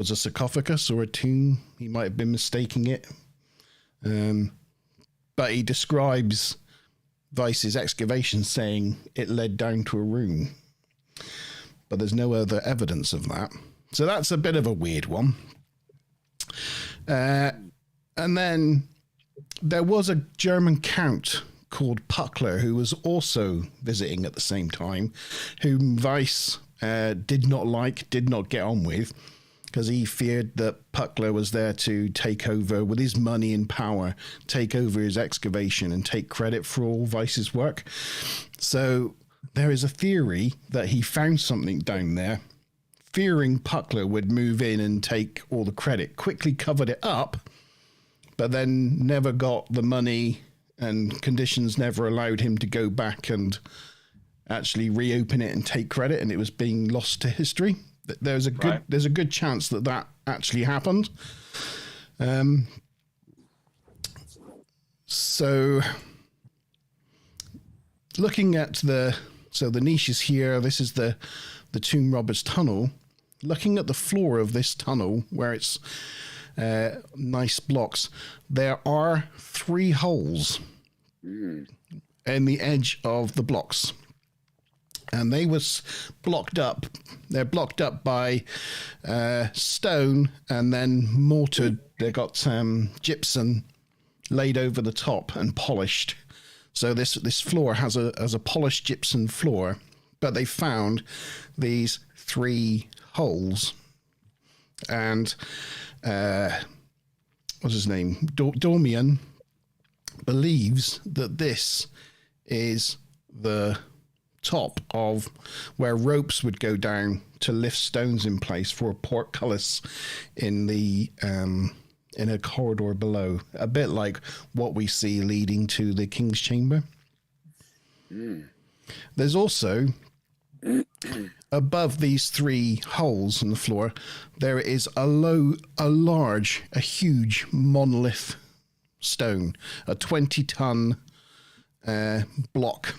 sarcophagus or a tomb. He might have been mistaking it. But he describes Weiss's excavation saying it led down to a room. But there's no other evidence of that. So that's a bit of a weird one. And then there was a German count called Puckler who was also visiting at the same time, whom Weiss did not get on with, because he feared that Puckler was there to take over, with his money and power, take over his excavation and take credit for all Weiss's work. So there is a theory that he found something down there, fearing Puckler would move in and take all the credit, quickly covered it up, but then never got the money, and conditions never allowed him to go back and actually reopen it and take credit, and it was being lost to history. There's a good chance that actually happened. So looking at the niche is here. This is the tomb robber's tunnel. Looking at the floor of this tunnel, where it's nice blocks, there are 3 holes in the edge of the blocks. And they was blocked up. They're blocked up by stone and then mortared. They got gypsum laid over the top and polished. So this floor has a polished gypsum floor. But they found these 3 holes. And what's his name? Dormian believes that this is the top of where ropes would go down to lift stones in place for a portcullis in the in a corridor below, a bit like what we see leading to the King's Chamber. There's also above these three holes in the floor, there is a huge monolith stone, a 20-ton block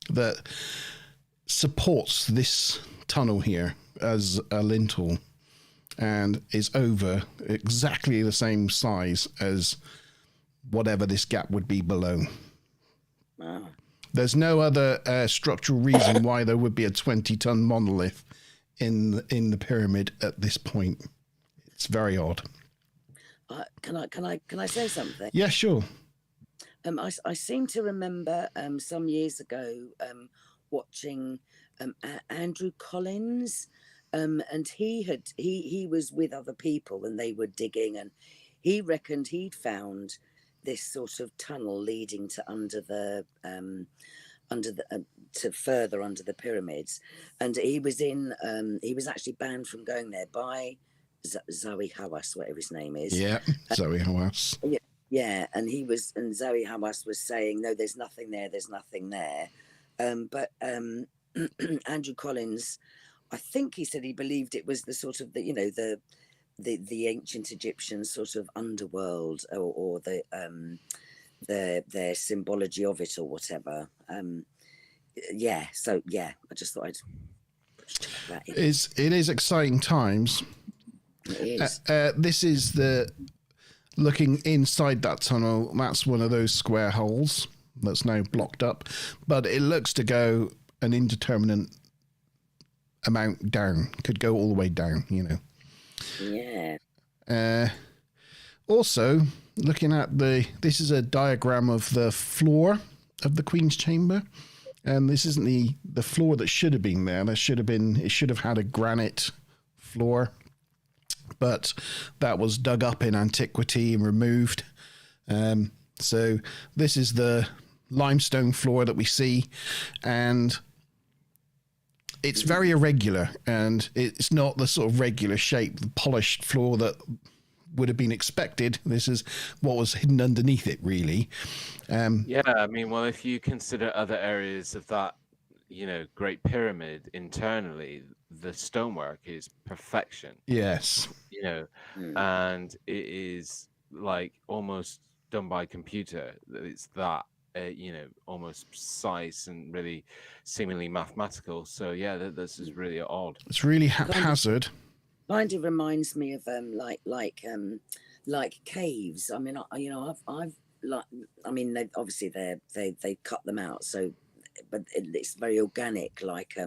that supports this tunnel here as a lintel and is over exactly the same size as whatever this gap would be below. Wow. There's no other structural reason why there would be a 20-ton monolith in the pyramid at this point. It's very odd. Can I say something? Yeah, sure. I seem to remember some years ago watching Andrew Collins, and he was with other people and they were digging, and he reckoned he'd found this sort of tunnel leading to further under the pyramids, and he was actually banned from going there by Zoe Hawass, whatever his name is. Yeah, Zoe Hawass. Yeah, and Zoe Hawass was saying, no, there's nothing there, but Andrew Collins, I think he said he believed it was the sort of the ancient Egyptian sort of underworld, or their symbology of it or whatever. I just thought I'd check that in. It is exciting times. It is. This is looking inside that tunnel. That's one of those square holes that's now blocked up, but it looks to go an indeterminate amount down. Could go all the way down, Yeah. Also, looking at this is a diagram of the floor of the Queen's Chamber, and this isn't the floor that should have been there. It should have had a granite floor, but that was dug up in antiquity and removed. So this is the limestone floor that we see, and it's very irregular, and it's not the sort of regular shape, the polished floor that would have been expected. This is what was hidden underneath it, really. Well, if you consider other areas of that, Great Pyramid internally, the stonework is perfection. Yes. And it is like almost done by computer. It's that. Almost precise and really seemingly mathematical. So yeah, this is really odd. It's really haphazard. Kind of reminds me of like caves. I mean, they obviously they cut them out. So, but it's very organic, like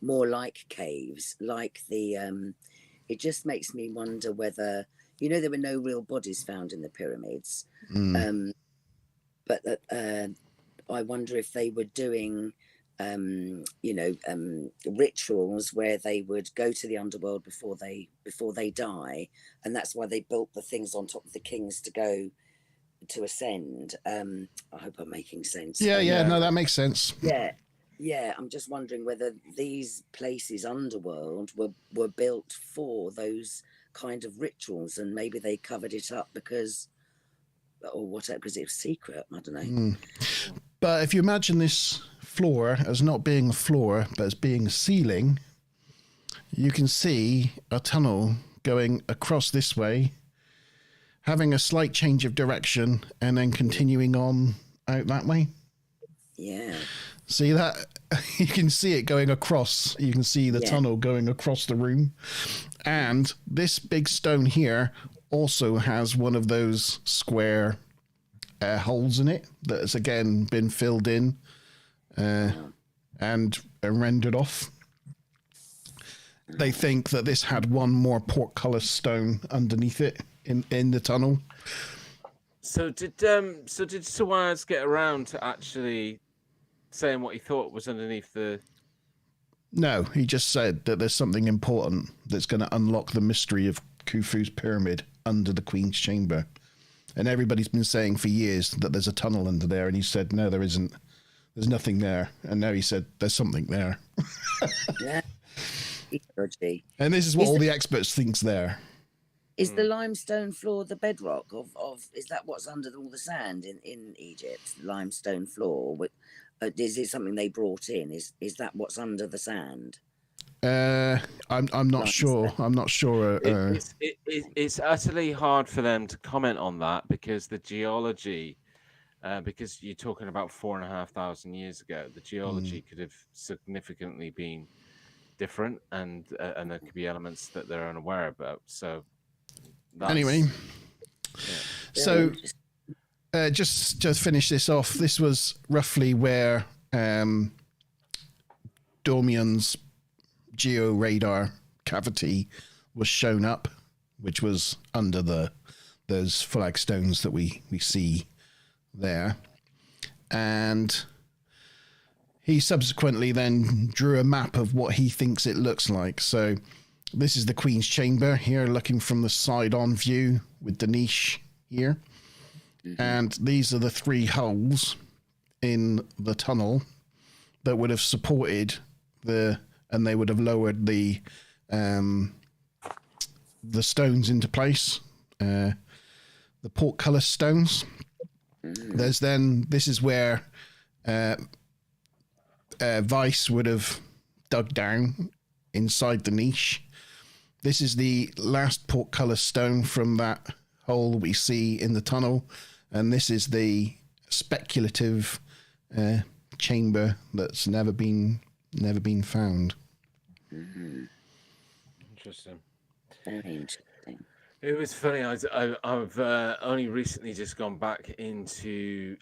more like caves. Like it just makes me wonder whether there were no real bodies found in the pyramids. But I wonder if they were doing, rituals where they would go to the underworld before they die, and that's why they built the things on top of the kings to ascend. I hope I'm making sense. Yeah, no, that makes sense. Yeah. I'm just wondering whether these places underworld were built for those kind of rituals, and maybe they covered it up because it was secret. I don't know. But if you imagine this floor as not being a floor but as being a ceiling, you can see a tunnel going across this way, having a slight change of direction, and then continuing on out that way. Yeah. See that? You can see it going across. You can see the tunnel going across the room. And this big stone here also has one of those square holes in it that has again been filled in and rendered off. They think that this had one more portcullis stone underneath it in the tunnel. So did Suarez get around to actually saying what he thought was underneath the... No, he just said that there's something important that's going to unlock the mystery of Khufu's pyramid under the Queen's Chamber. And everybody's been saying for years that there's a tunnel under there, and he said, no, there isn't. There's nothing there. And now he said, there's something there. Yeah. And this is what all the experts think's there. Is the limestone floor the bedrock of? Is that what's under all the sand in Egypt? Limestone floor. Is it something they brought in? Is that what's under the sand? I'm not sure. Limestone. I'm not sure. It's utterly hard for them to comment on that because the geology, because you're talking about 4,500 years ago, the geology could have significantly been different, and there could be elements that they're unaware about. So Anyway, yeah. so just to finish this off, this was roughly where Dormian's georadar cavity was shown up, which was under those flagstones that we see there. And he subsequently then drew a map of what he thinks it looks like. So this is the Queen's Chamber here, looking from the side-on view with the niche here. And these are the 3 holes in the tunnel that would have supported and they would have lowered the stones into place, the portcullis stones. This is where Weiss would have dug down inside the niche. This is the last portcullis stone from that hole we see in the tunnel, and this is the speculative chamber that's never been found. Interesting. Very interesting. It was funny. I've only recently just gone back into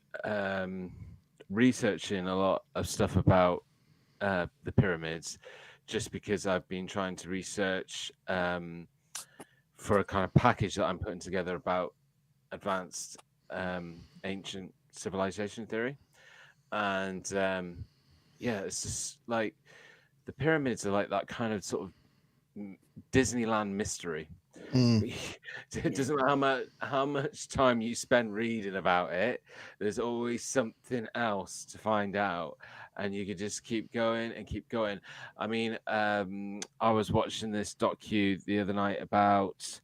researching a lot of stuff about the pyramids, just because I've been trying to research for a kind of package that I'm putting together about advanced ancient civilization theory. And it's just like the pyramids are like that kind of sort of Disneyland mystery. It doesn't matter how much time you spend reading about it, there's always something else to find out, and you could just keep going and keep going. I mean, I was watching this docu the other night about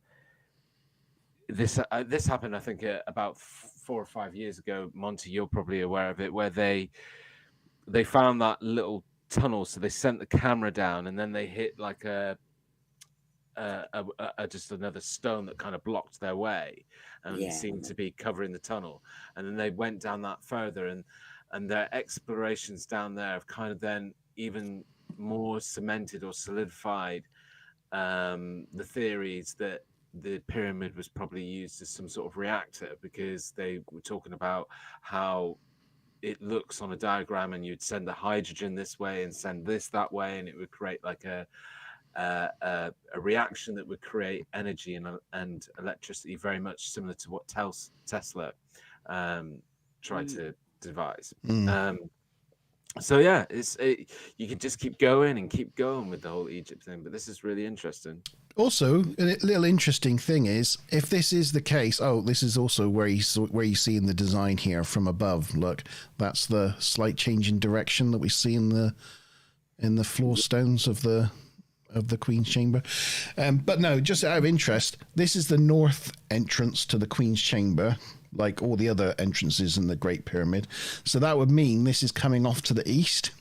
this. This happened, I think, about 4 or 5 years ago. Monte, you're probably aware of it, where they found that little tunnel, so they sent the camera down, and then they hit like just another stone that kind of blocked their way, and seemed to be covering the tunnel. And then they went down that further, and their explorations down there have kind of then even more cemented or solidified the theories that the pyramid was probably used as some sort of reactor, because they were talking about how it looks on a diagram, and you'd send the hydrogen this way and send this that way, and it would create like a reaction that would create energy and electricity, very much similar to what Tesla tried to devise. So yeah, you can just keep going and keep going with the whole Egypt thing, but this is really interesting. Also, a little interesting thing is, if this is the case, this is also where you see in the design here from above. Look, that's the slight change in direction that we see in the floor stones of the Queen's Chamber. But no, just out of interest, this is the north entrance to the Queen's Chamber, like all the other entrances in the Great Pyramid. So that would mean this is coming off to the east.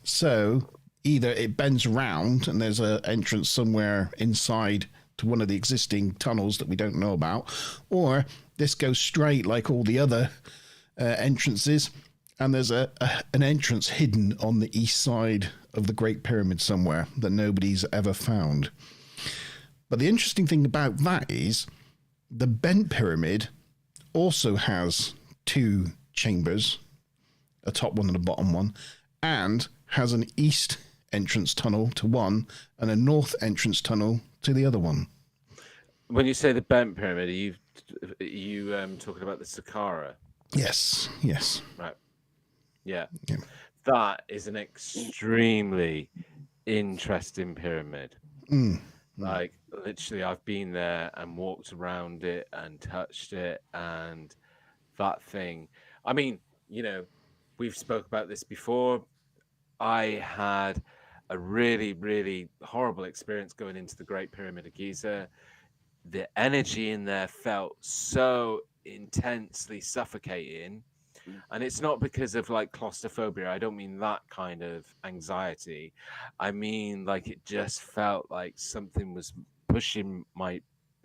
So either it bends around and there's an entrance somewhere inside to one of the existing tunnels that we don't know about, or this goes straight like all the other entrances, and there's an entrance hidden on the east side of the Great Pyramid somewhere that nobody's ever found. But the interesting thing about that is the Bent Pyramid also has 2 chambers, a top one and a bottom one, and has an east entrance tunnel to one and a north entrance tunnel to the other one. When you say the Bent Pyramid, are you talking about the Saqqara? Yes. Right. Yeah. That is an extremely interesting pyramid. Like, literally, I've been there and walked around it and touched it, and that thing. I mean, we've spoke about this before. I had a really, really horrible experience going into the Great Pyramid of Giza. the energy in there felt so intensely suffocating. And it's not because of like claustrophobia. I don't mean that kind of anxiety. I mean, like, it just felt like something was pushing my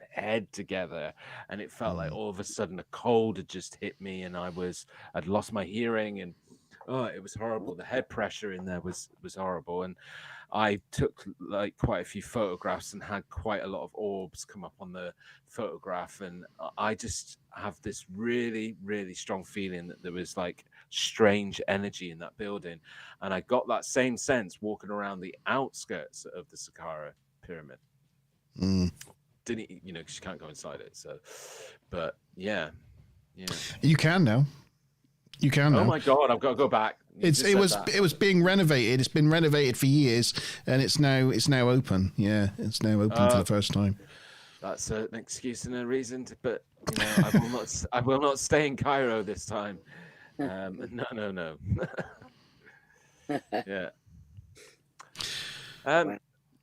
head together, and it felt like all of a sudden a cold had just hit me, and I'd lost my hearing, and oh, it was horrible. The head pressure in there was horrible, and I took like quite a few photographs and had quite a lot of orbs come up on the photograph, and I just have this really, really strong feeling that there was like strange energy in that building, and I got that same sense walking around the outskirts of the Saqqara pyramid. Didn't you know? Because you can't go inside it. So, but yeah. You can now. You can now. Oh my god! I've got to go back. It was being renovated. It's been renovated for years, and it's now open. Yeah, it's now open for the first time. That's an excuse and a reason to, but you know, I will not stay in Cairo this time. No. Yeah.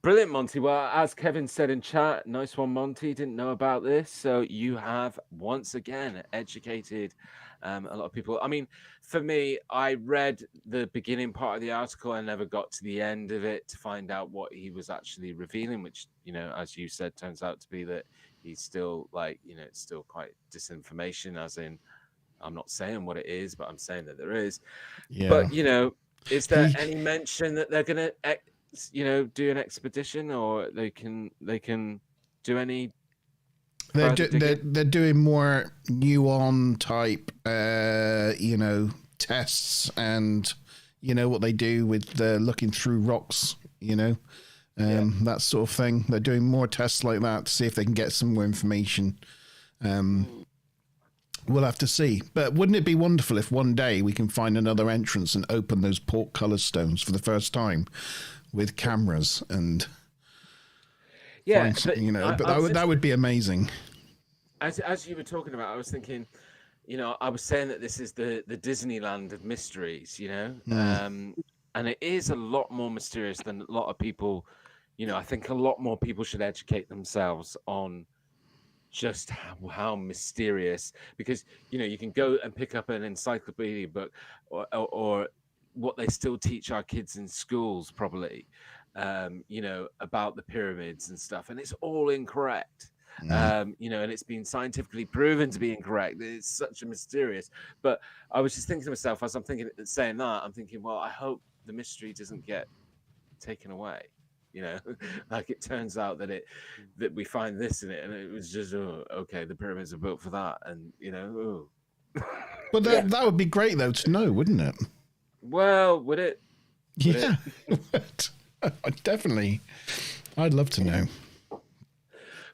Brilliant, Monty. Well, as Kevin said in chat, nice one, Monty. Didn't know about this, so you have once again educated a lot of people. I mean, for me, I read the beginning part of the article. I never got to the end of it to find out what he was actually revealing, which, you know, as you said, turns out to be that he's still like, you know, it's still quite disinformation, as in, I'm not saying what it is, but I'm saying that there is. Yeah. But, you know, is there any mention that they're going to, you know, do an expedition, or they can do any? They're doing more Nuon type, you know, tests, and you know what they do with looking through rocks, you know, that sort of thing. They're doing more tests like that to see if they can get some more information. We'll have to see. But wouldn't it be wonderful if one day we can find another entrance and open those portcullis stones for the first time with cameras and but, you know, that would be amazing. As you were talking about, I was thinking, you know, I was saying that this is the Disneyland of mysteries, you know, and it is a lot more mysterious than a lot of people. You know, I think a lot more people should educate themselves on just how mysterious, because, you know, you can go and pick up an encyclopedia book or what they still teach our kids in schools, probably, you know, about the pyramids and stuff, and it's all incorrect. You know, and it's been scientifically proven to be incorrect. It's such a mysterious. But I was just thinking to myself, as I'm saying that, I'm thinking, well, I hope the mystery doesn't get taken away. You know, like it turns out that we find this in it, and it was just, oh, okay, the pyramids are built for that, and you know, oh. But that would be great though to know, wouldn't it? Well, would it? Yeah, definitely. I'd love to know.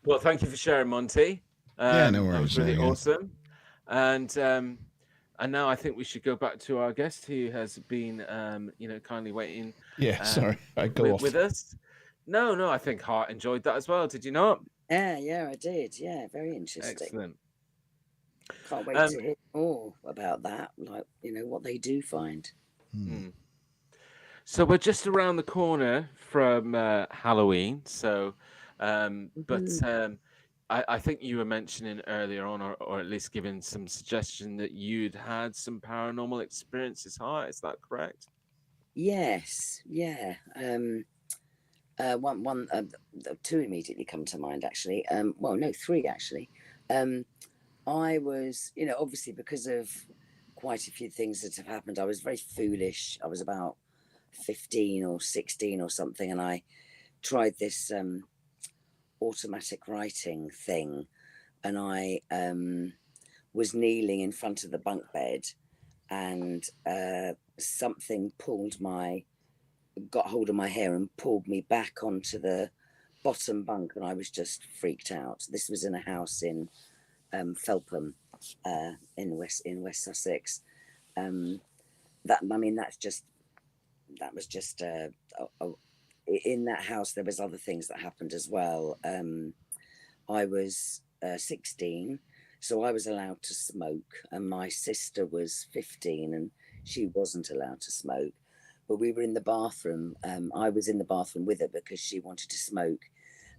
Well, thank you for sharing, Monty. Yeah, no worries. That was really awesome. And now I think we should go back to our guest, who has been, you know, kindly waiting. Yeah, sorry, I go off with us. No, I think Hart enjoyed that as well. Did you not? Yeah, I did. Yeah, very interesting. Excellent. Can't wait to hear more about that. Like, you know, what they do find. So we're just around the corner from Halloween. So, but I think you were mentioning earlier on, or at least giving some suggestion that you'd had some paranormal experiences. Hart, is that correct? Yes. Yeah. Two immediately come to mind, actually. Well, no, three actually. I was, you know, obviously because of quite a few things that have happened, I was very foolish. I was about 15 or 16 or something, and I tried this automatic writing thing, and I was kneeling in front of the bunk bed, and something got hold of my hair and pulled me back onto the bottom bunk, and I was just freaked out. This was in a house in Felpham, in West Sussex. That was just in that house. There was other things that happened as well. I was 16, so I was allowed to smoke, and my sister was 15 and she wasn't allowed to smoke. But we were in the bathroom. I was in the bathroom with her because she wanted to smoke,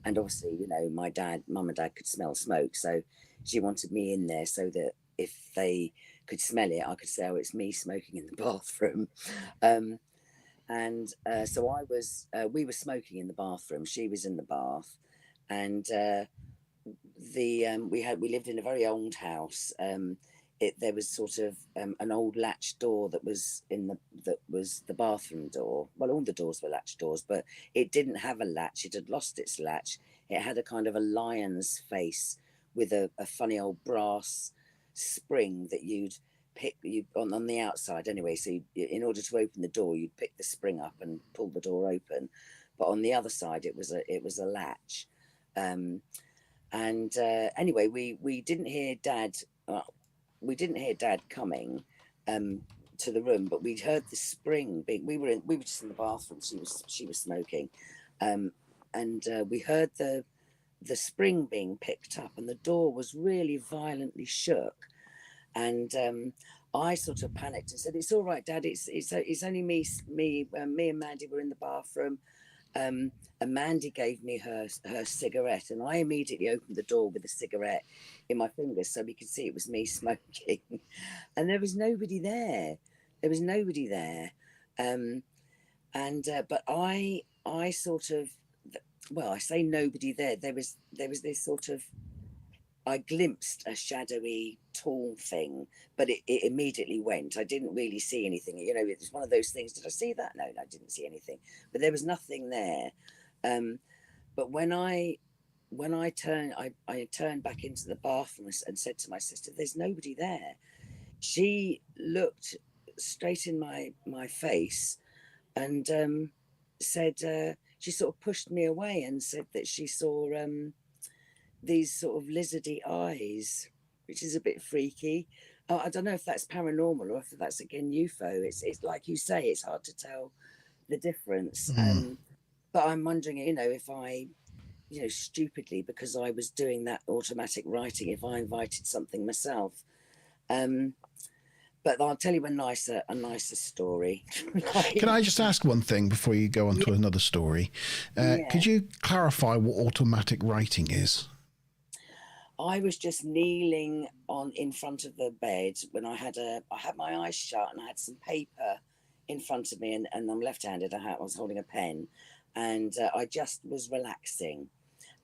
And obviously, you know, mum and dad could smell smoke, so she wanted me in there so that if they could smell it, I could say, "Oh, it's me smoking in the bathroom." So we were smoking in the bathroom. She was in the bath, and we lived in a very old house. There was sort of an old latch door that was the bathroom door. Well, all the doors were latch doors, but it didn't have a latch. It had lost its latch. It had a kind of a lion's face with a funny old brass spring that you'd pick on the outside anyway. So in order to open the door, you'd pick the spring up and pull the door open. But on the other side, it was a latch. Anyway, we didn't hear Dad. We didn't hear Dad coming to the room, but we'd heard the spring being. We were just in the bathroom. She was smoking, we heard the spring being picked up, and the door was really violently shook. And I sort of panicked and said, "It's all right, Dad. It's only me. Me and Mandy were in the bathroom." And Mandy gave me her cigarette, and I immediately opened the door with a cigarette in my fingers so we could see it was me smoking. And there was nobody there. There was nobody there. But I sort of, well, I say nobody there. There was this sort of, I glimpsed a shadowy, tall thing, but it immediately went. I didn't really see anything. You know, it was one of those things. Did I see that? No, I didn't see anything. But there was nothing there. But when I turned, I turned back into the bathroom and said to my sister, "There's nobody there." She looked straight in my face and said, she sort of pushed me away and said that she saw these sort of lizardy eyes, which is a bit freaky. I don't know if that's paranormal or if that's again UFO. It's like you say, it's hard to tell the difference. But I'm wondering, you know, if I, you know, stupidly, because I was doing that automatic writing, if I invited something myself. But I'll tell you a nicer story. Can I just ask one thing before you go on to another story? Could you clarify what automatic writing is? I was just kneeling in front of the bed when I had my eyes shut and I had some paper in front of me, and I'm left-handed. I was holding a pen, and I just was relaxing,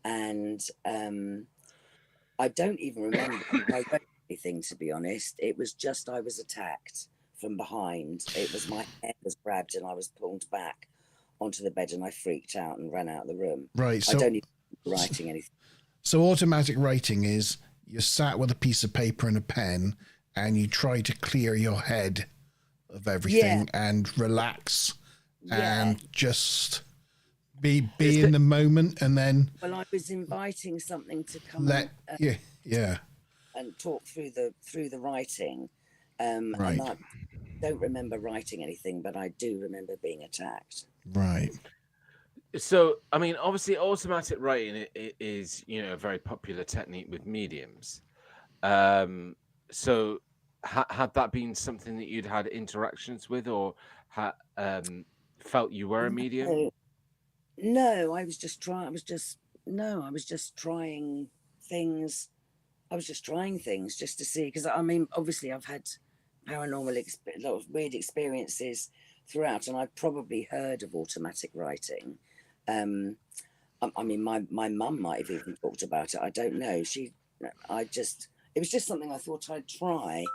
and I don't even remember I wrote anything, to be honest. It was just I was attacked from behind. It was my head was grabbed and I was pulled back onto the bed, and I freaked out and ran out of the room. Right. So I don't even writing anything. So automatic writing is you're sat with a piece of paper and a pen and you try to clear your head of everything and relax and just be in the moment, and then... Well, I was inviting something to come and talk through the writing. Right. And I don't remember writing anything, but I do remember being attacked. Right. So, I mean, obviously, automatic writing is, you know, a very popular technique with mediums. So, had that been something that you'd had interactions with, or felt you were a medium? No, I was just trying things. I was just trying things just to see, because I mean, obviously, I've had paranormal, a lot of weird experiences throughout, and I've probably heard of automatic writing. I mean, my mum might have even talked about it. I don't know. It was just something I thought I'd try.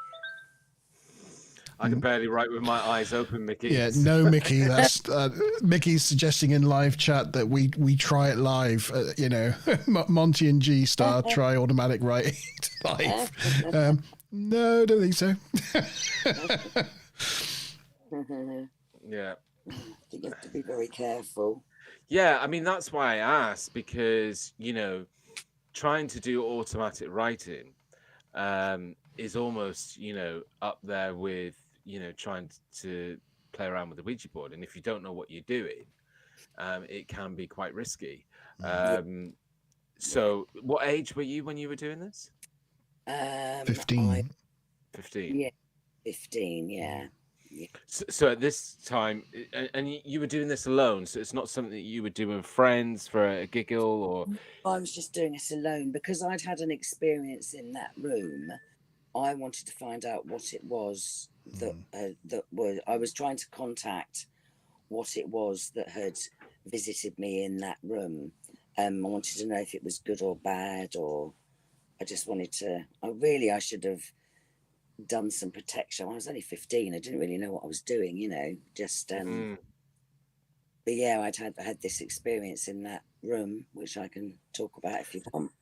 I can barely write with my eyes open, Mickey. Yeah, no, Mickey. That's Mickey's suggesting in live chat that we try it live. You know, Monte and G Star try automatic writing live. No, I don't think so. I Yeah. think you have to be very careful. Yeah, I mean, that's why I asked, because, you know, trying to do automatic writing is almost, you know, up there with, you know, trying to play around with the Ouija board. And if you don't know what you're doing, it can be quite risky. So what age were you when you were doing this? 15. 15. Yeah, 15, yeah. Yeah. So at this time, and you were doing this alone, so it's not something that you would do with friends for a giggle, or I was just doing it alone because I'd had an experience in that room. I wanted to find out what it was that was. I was trying to contact what it was that had visited me in that room. I wanted to know if it was good or bad, or I just wanted to. I should have done some protection. I was only 15. I didn't really know what I was doing, Just but yeah, I'd had this experience in that room, which I can talk about if you want.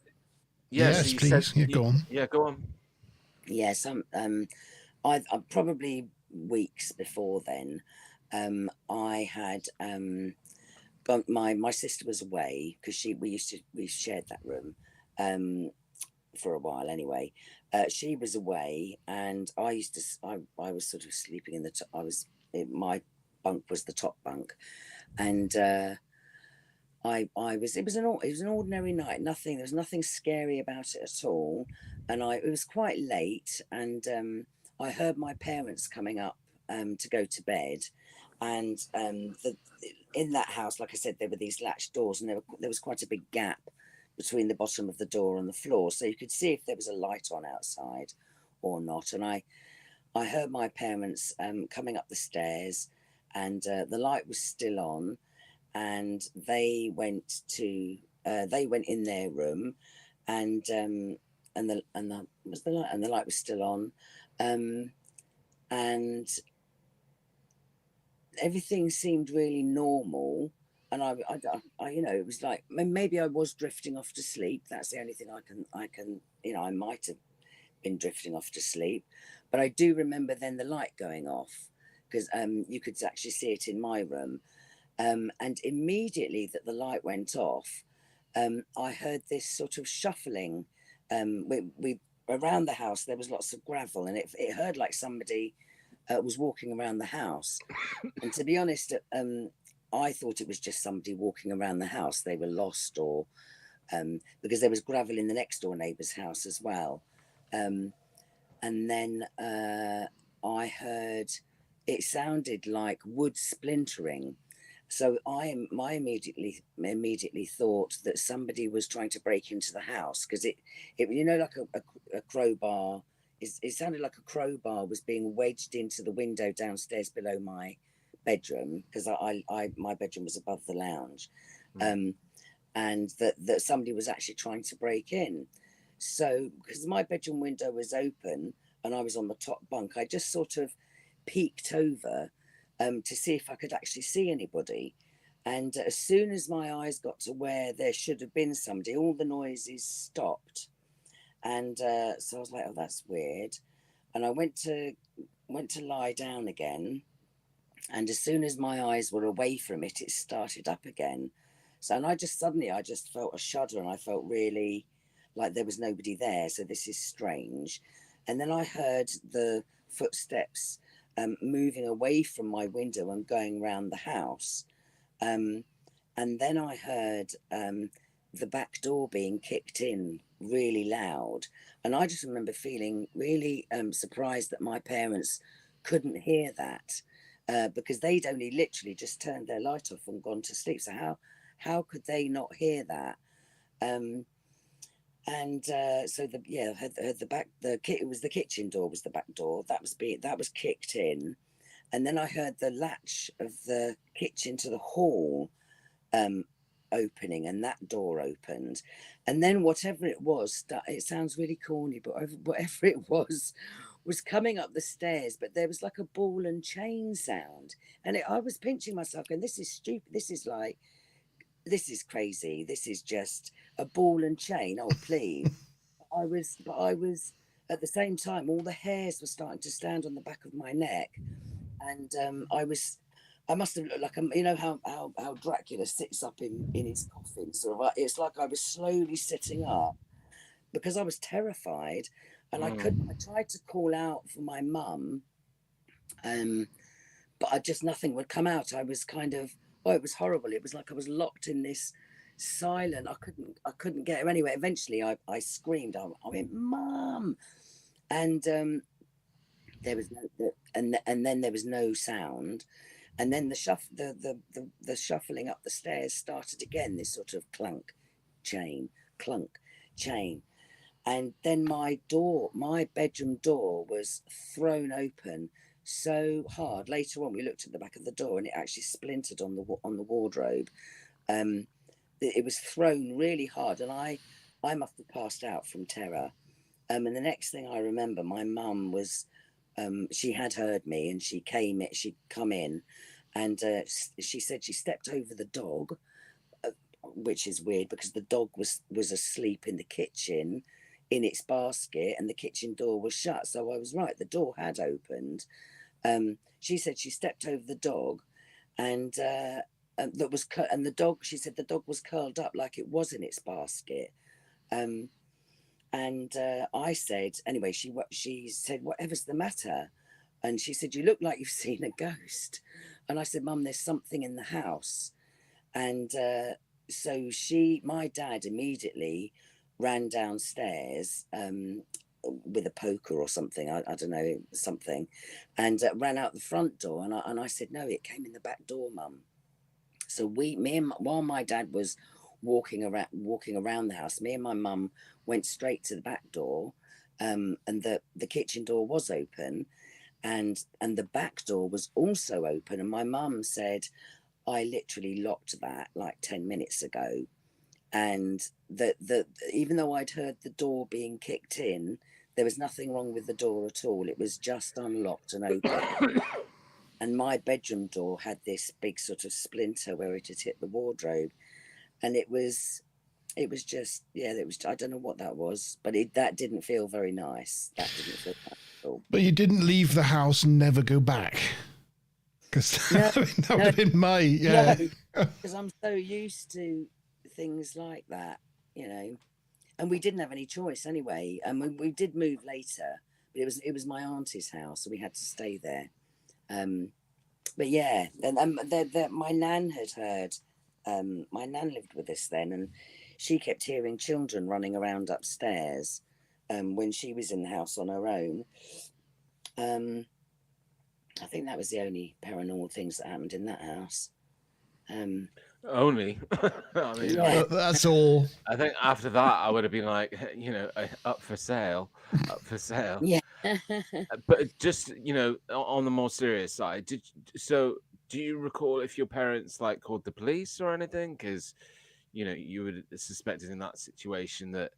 yeah. So Yes, you said, please. Yeah, go on. yeah, go on. Yeah, I probably weeks before then, I had gone. My sister was away because we shared that room, for a while anyway. She was away, and I was sort of sleeping in the top. My bunk was the top bunk, and it was an ordinary night. There was nothing scary about it at all, and it was quite late, and I heard my parents coming up to go to bed, and in that house, like I said, there were these latched doors, and there was quite a big gap between the bottom of the door and the floor, so you could see if there was a light on outside or not. And I heard my parents coming up the stairs, and the light was still on, and they went in their room, and the light was still on, and everything seemed really normal. And it was like maybe I was drifting off to sleep. That's the only thing I can I might have been drifting off to sleep, but I do remember then the light going off, because you could actually see it in my room. And immediately that the light went off, I heard this sort of shuffling. We around the house there was lots of gravel, and it heard like somebody was walking around the house. And to be honest, I thought it was just somebody walking around the house. They were lost, or because there was gravel in the next door neighbour's house as well. And then I heard it sounded like wood splintering. So I immediately thought that somebody was trying to break into the house, because it like a crowbar. It sounded like a crowbar was being wedged into the window downstairs below my bedroom, because my bedroom was above the lounge, and that somebody was actually trying to break in. So because my bedroom window was open and I was on the top bunk, I just sort of peeked over to see if I could actually see anybody. And as soon as my eyes got to where there should have been somebody, all the noises stopped. And so I was like, oh, that's weird. And I went to lie down again. And as soon as my eyes were away from it, it started up again. So, and I just felt a shudder, and I felt really like there was nobody there. So this is strange. And then I heard the footsteps moving away from my window and going round the house. And then I heard the back door being kicked in really loud. And I just remember feeling really surprised that my parents couldn't hear that, because they'd only literally just turned their light off and gone to sleep. So how could they not hear that? So it was the kitchen door was the back door that was kicked in, and then I heard the latch of the kitchen to the hall opening, and that door opened, and then whatever it was, it sounds really corny, but whatever it was coming up the stairs, but there was like a ball and chain sound, and I was pinching myself, and this is stupid. This is crazy. This is just a ball and chain. Oh, please. I was at the same time, all the hairs were starting to stand on the back of my neck. And I must have looked like, how Dracula sits up in his coffin. Sort of, it's like I was slowly sitting up because I was terrified. And I tried to call out for my mum, but nothing would come out. I was kind of, it was horrible. It was like I was locked in this silent. I couldn't get her anywhere. Eventually I screamed. I went, Mum. And there was and then there was no sound, and then the shuffling up the stairs started again. This sort of clunk, chain, and then my bedroom door was thrown open so hard. Later on, we looked at the back of the door, and it actually splintered on the wardrobe. It was thrown really hard, and I must have passed out from terror. And the next thing I remember, my mum was, she had heard me, and she'd come in, and she said she stepped over the dog, which is weird because the dog was asleep in the kitchen in its basket, and the kitchen door was shut. So I was right, the door had opened. She said she stepped over the dog, and the dog, she said the dog was curled up like it was in its basket. And I said, anyway, she said, whatever's the matter? And she said, you look like you've seen a ghost. And I said, Mum, there's something in the house. And so my dad immediately ran downstairs with a poker or something, I don't know, something, and ran out the front door. And I said, no, it came in the back door, Mum. So while my dad was walking around the house, me and my mum went straight to the back door, and the kitchen door was open, and the back door was also open. And my mum said, I literally locked that like 10 minutes ago. And even though I'd heard the door being kicked in, there was nothing wrong with the door at all. It was just unlocked and open. And my bedroom door had this big sort of splinter where it had hit the wardrobe. And it was just, I don't know what that was, but that didn't feel very nice. That didn't feel nice at all. But you didn't leave the house and never go back? Because that would have been my, yeah. Because I'm so used to things like that, and we didn't have any choice anyway. And we did move later, but it was my auntie's house, so we had to stay there. But yeah, and my nan had heard. My nan lived with us then, and she kept hearing children running around upstairs when she was in the house on her own. I think that was the only paranormal things that happened in that house. Only. I mean, Yeah. That's all. I think after that, I would have been like, up for sale. Yeah. But just, on the more serious side, do you recall if your parents like called the police or anything? Because, you would have suspected in that situation that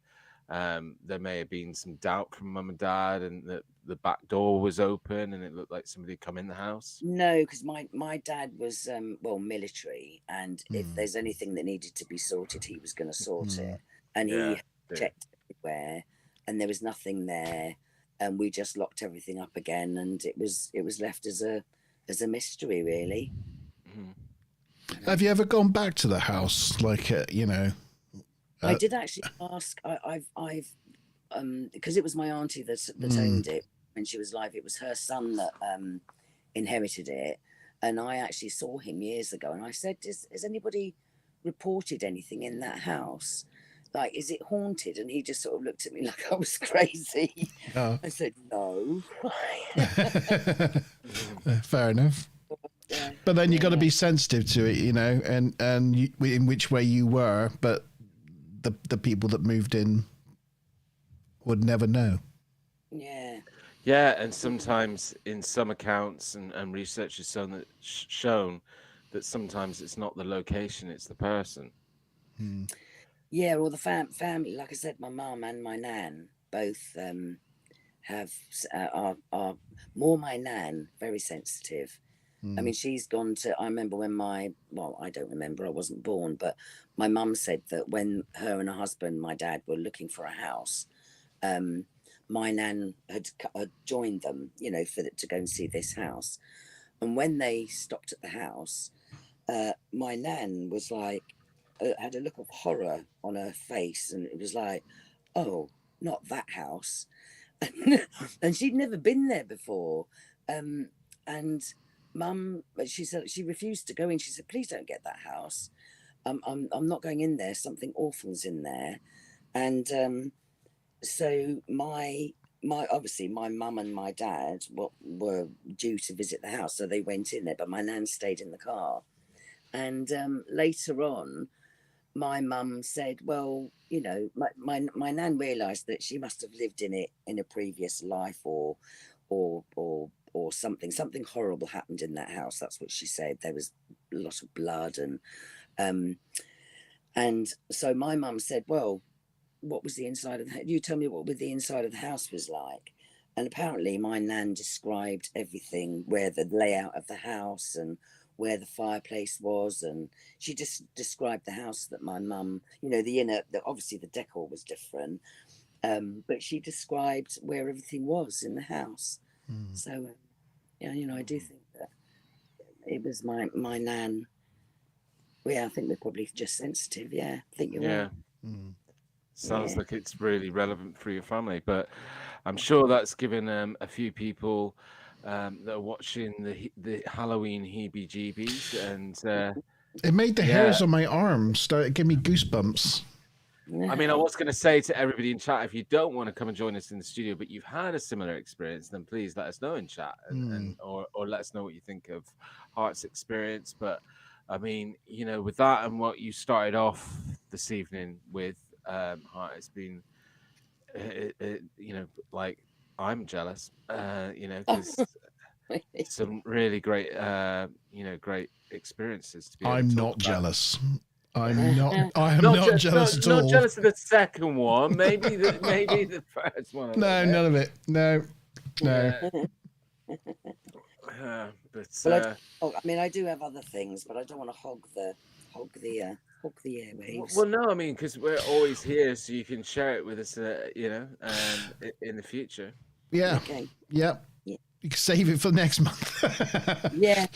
there may have been some doubt from mum and dad, and that the back door was open and it looked like somebody had come in the house. No, because my dad was military, and if there's anything that needed to be sorted, he was going to sort it. And he checked everywhere, and there was nothing there, and we just locked everything up again, and it was left as a mystery, really. Have you ever gone back to the house, like I did actually ask. I've because it was my auntie that owned it when she was alive. It was her son that inherited it, and I actually saw him years ago. And I said, "Has anybody reported anything in that house? Like, is it haunted?" And he just sort of looked at me like I was crazy. Oh. I said, "No." Fair enough. But then you got to be sensitive to it, and in which way you were, but the people that moved in would never know. Yeah, and sometimes in some accounts and research has shown that sometimes it's not the location, it's the person. Yeah, or the family. Like I said, my mum and my nan both are more my nan, very sensitive. I mean, she's gone to, I remember when I don't remember, I wasn't born, but my mum said that when her and her husband, my dad, were looking for a house, my nan had joined them, to go and see this house. And when they stopped at the house, my nan was like, had a look of horror on her face, and it was like, oh, not that house. And she'd never been there before. And Mum, she said, she refused to go in. She said, please don't get that house. I'm not going in there. Something awful's in there. And so my obviously my mum and my dad were due to visit the house, so they went in there, but my nan stayed in the car. And later on, my mum said, well, you know, my nan realised that she must have lived in it in a previous life, or something horrible happened in that house. That's what she said. There was a lot of blood, and so my mum said, well, what was the inside of you tell me what the inside of the house was like. And apparently my nan described everything, where the layout of the house and where the fireplace was, and she just described the house that my mum, you know, obviously the decor was different, but she described where everything was in the house. So yeah, you know, I do think that it was my nan. Yeah, I think they're probably just sensitive. Yeah, I think you're right. Sounds like it's really relevant for your family, but I'm sure that's given a few people that are watching the Halloween heebie-jeebies, and it made the hairs on my arms start give me goosebumps. I mean, I was going to say to everybody in chat, if you don't want to come and join us in the studio, but you've had a similar experience, then please let us know in chat, or let us know what you think of Hart's experience. But I mean, you know, with that and what you started off this evening with, Hart, it's been, you know, like, I'm jealous, you know, because some really great, you know, great experiences to be able I'm to not talk about. jealous. I am not jealous at all. Not jealous of the second one. Maybe the first one. No, none of it. No. But I mean, I do have other things, but I don't want to hog the airwaves. Well, no, I mean, because we're always here, so you can share it with us, you know, in the future. Yeah. Okay. Yeah. You can save it for next month. Yeah.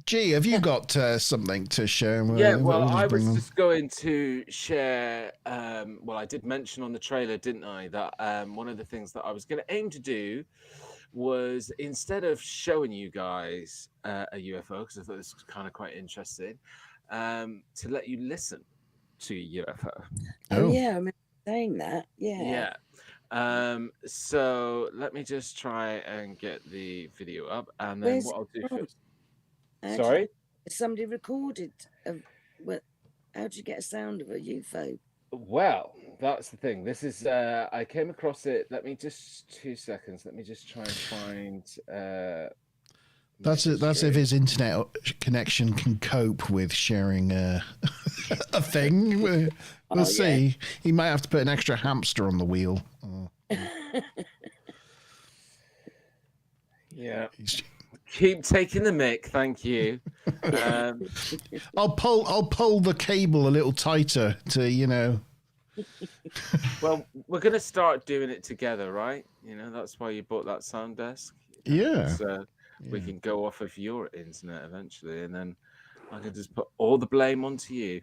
G, have you got something to share? Yeah, well, I was just going to share. Well, I did mention on the trailer, didn't I, that one of the things that I was going to aim to do was, instead of showing you guys a UFO, because I thought this was kind of quite interesting, to let you listen to a UFO. Oh yeah, I remember saying that. Yeah. Yeah. So let me just try and get the video up, and then what I'll do first. Sorry? Somebody recorded. How do you get a sound of a UFO? Well, that's the thing. This is I came across it. Let me just 2 seconds. Let me just try and find. That's if his internet connection can cope with sharing a thing. We'll see. He might have to put an extra hamster on the wheel. Yeah. Keep taking the mic, thank you. I'll pull the cable a little tighter to, you know. Well, we're gonna start doing it together, right? You know, that's why you bought that sound desk. Yeah. So we can go off of your internet eventually, and then I can just put all the blame onto you.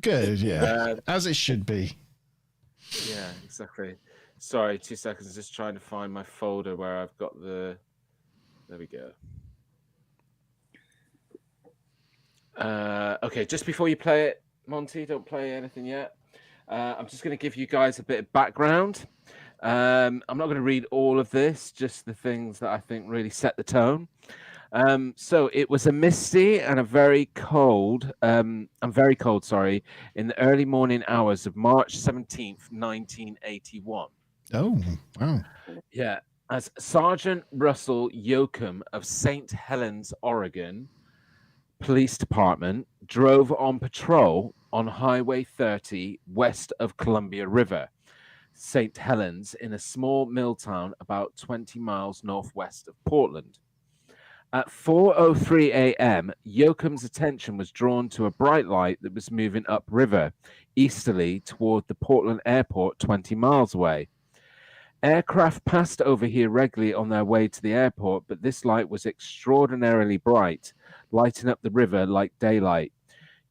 Good, yeah. As it should be. Yeah, exactly. Sorry, 2 seconds. Just trying to find my folder where I've got the. There we go. Okay, just before you play it, Monty, don't play anything yet. I'm just going to give you guys a bit of background. I'm not going to read all of this, just the things that I think really set the tone. So it was a misty and very cold, in the early morning hours of March 17th, 1981. Oh, wow. Yeah, as Sergeant Russell Yoakum of St. Helens, Oregon, Police Department drove on patrol on Highway 30 west of Columbia River, St. Helens, in a small mill town about 20 miles northwest of Portland. At 4:03 a.m., Yoakum's attention was drawn to a bright light that was moving upriver, easterly toward the Portland airport 20 miles away. Aircraft passed over here regularly on their way to the airport, but this light was extraordinarily bright, lighting up the river like daylight.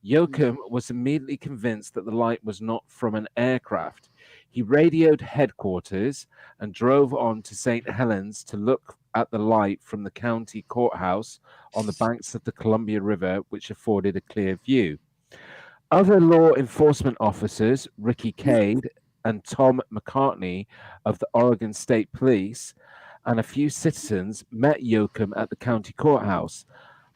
Yoakum was immediately convinced that the light was not from an aircraft. He radioed headquarters and drove on to St. Helens to look at the light from the county courthouse on the banks of the Columbia River, which afforded a clear view. Other law enforcement officers, Ricky Cade and Tom McCartney of the Oregon State Police and a few citizens met Yoakum at the county courthouse.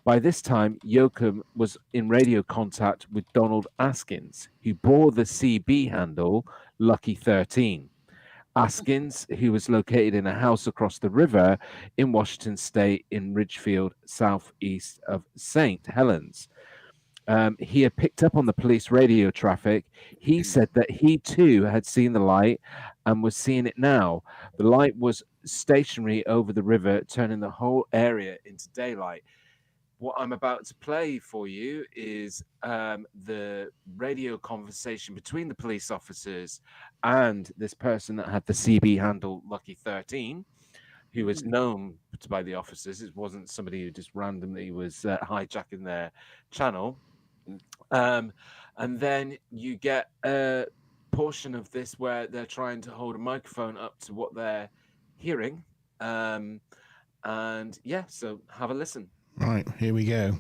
By this time, Yoakum was in radio contact with Donald Askins, who bore the CB handle Lucky 13. Askins, who was located in a house across the river in Washington State in Ridgefield, southeast of St. Helens. He had picked up on the police radio traffic. He said that he too had seen the light and was seeing it now. The light was stationary over the river, turning the whole area into daylight. What I'm about to play for you is the radio conversation between the police officers and this person that had the CB handle Lucky 13, who was known by the officers. It wasn't somebody who just randomly was hijacking their channel. And then you get a portion of this where they're trying to hold a microphone up to what they're hearing. And yeah, so have a listen. Right, here we go.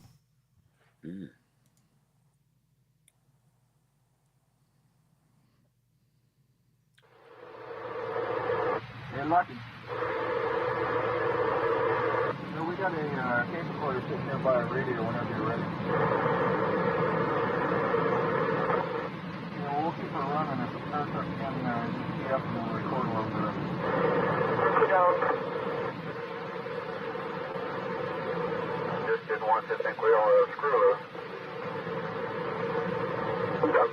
Hey, Lucky. So we got a tape recorder sitting there by a radio whenever you're ready. We'll keep her running. If it starts up again, just key up and we'll record a little bit. Just didn't want to think we all screw loose.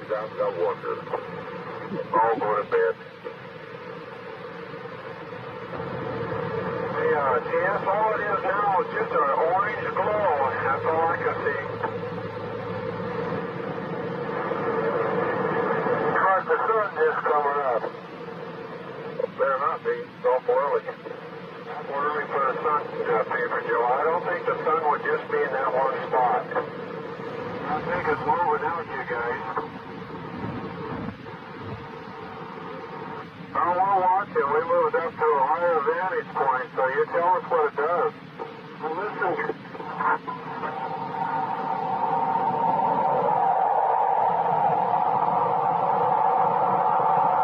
Down, water. All go to bed. Yes, all it is now is just an orange glow. That's all I can see. But the sun is coming up. Better not be. It's awful early. Awful early for the sun paper, Joe. I don't think the sun would just be in that one spot. I think it's moving out, you guys. Oh, we're watching. We moved up to a higher vantage point, so you tell us what it does. Well, listen.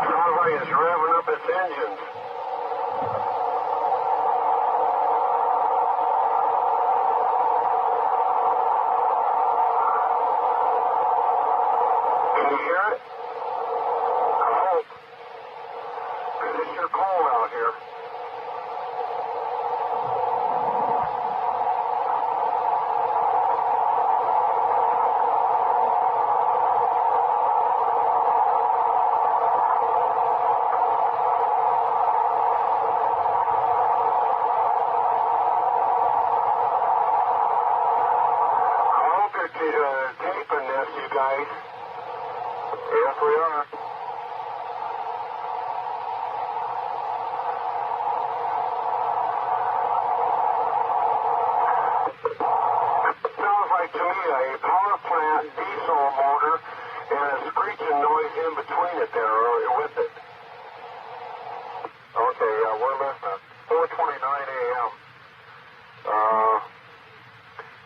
Sounds like it's revving up its engines. Can you hear it? I hope. It's sure cold out here. I hope you're taping this, you guys. Yes, we are. Sounds like to me a power plant diesel motor and a screeching noise in between it there, or with it. Okay, we're listening. 4:29 a.m.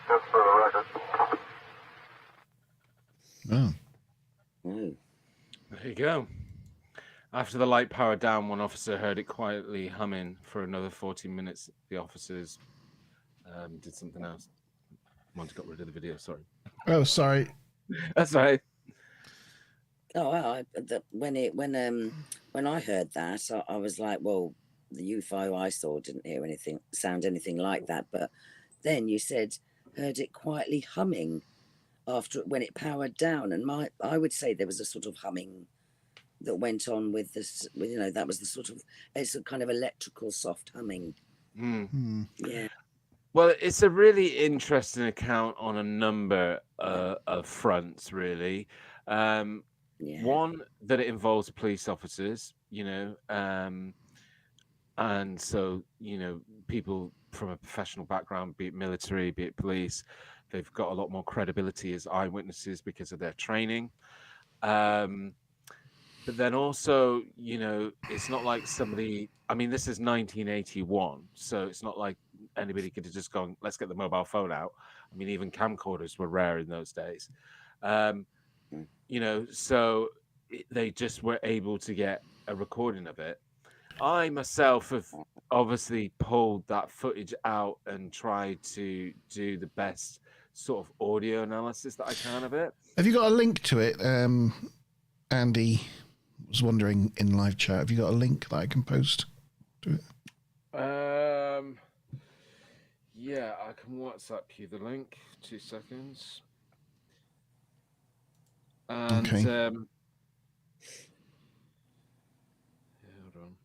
That's for the record. Oh, There you go. After the light powered down, one officer heard it quietly humming for another 40 minutes. The officers did something else. Monte got rid of the video, sorry. oh, sorry. That's all right. Oh, well, when I heard that, I was like, well, the UFO I saw didn't sound anything like that. But then you said heard it quietly humming after when it powered down, and I would say there was a sort of humming that went on with this. That was the sort of it's a kind of electrical soft humming. Yeah. Well, it's a really interesting account on a number of fronts, really. Yeah. One, that it involves police officers, and so, people from a professional background, be it military, be it police, they've got a lot more credibility as eyewitnesses because of their training. But then also, it's not like somebody, this is 1981, so it's not like anybody could have just gone, let's get the mobile phone out. Even camcorders were rare in those days. So they just were able to get a recording of it. I myself have obviously pulled that footage out and tried to do the best sort of audio analysis that I can of it. Have you got a link to it? Andy was wondering in live chat. Have you got a link that I can post to it? Yeah, I can WhatsApp you the link. 2 seconds. And Okay. yeah, hold on.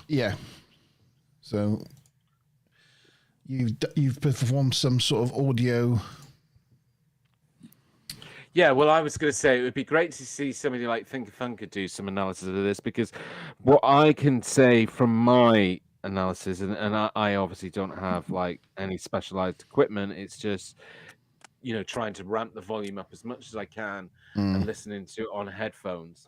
Yeah. So you've performed some sort of audio. Yeah, well, I was going to say it would be great to see somebody like Thinker Funker do some analysis of this, because what I can say from my analysis, and I obviously don't have like any specialized equipment, it's just, you know, trying to ramp the volume up as much as I can and listening to it on headphones.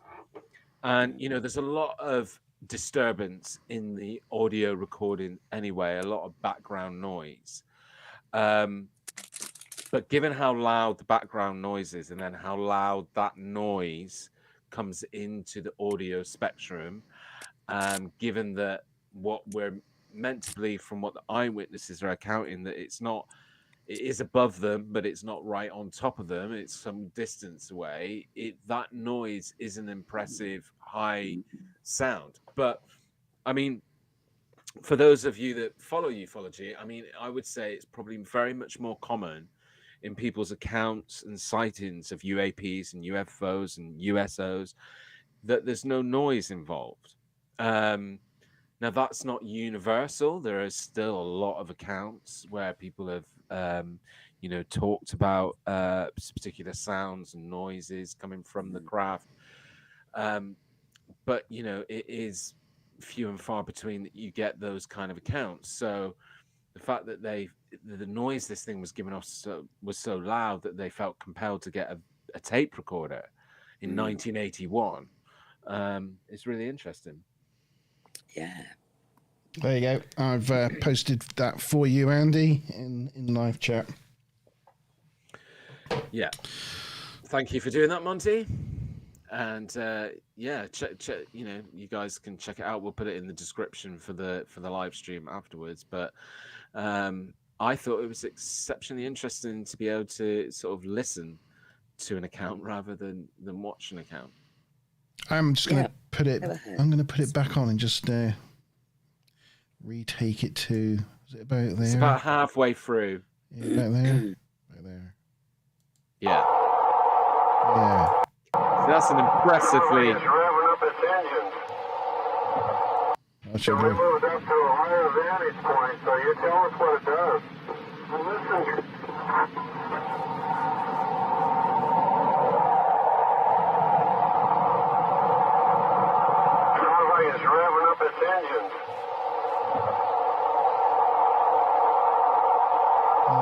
And, you know, there's a lot of disturbance in the audio recording anyway, a lot of background noise. But given how loud the background noise is, and then how loud that noise comes into the audio spectrum, given that what we're meant to believe from what the eyewitnesses are accounting, that it is above them, but it's not right on top of them, it's some distance away, that noise is an impressive high sound. But I mean, for those of you that follow ufology, I mean, I would say it's probably very much more common in people's accounts and sightings of UAPs and UFOs and USOs that there's no noise involved. Now, that's not universal. There is still a lot of accounts where people have, you know, talked about particular sounds and noises coming from the craft. But, you know, it is few and far between that you get those kind of accounts. So the fact that the noise this thing was giving off was so loud that they felt compelled to get a tape recorder in 1981 is really interesting. Yeah. There you go. I've posted that for you, Andy, in live chat. Yeah. Thank you for doing that, Monte. And yeah, you know, you guys can check it out. We'll put it in the description for the live stream afterwards. But I thought it was exceptionally interesting to be able to sort of listen to an account rather than watch an account. I'm just going to put it. I'm going to put it back on and just retake it to. Is it about there? It's about halfway through. Yeah, about there. About there. Yeah. Yeah. So that's an impressively. It's revving up its engines. That So should we do. moved up to a higher vantage point, so you tell us what it does. Well, listen. Sounds like it's revving up its engines.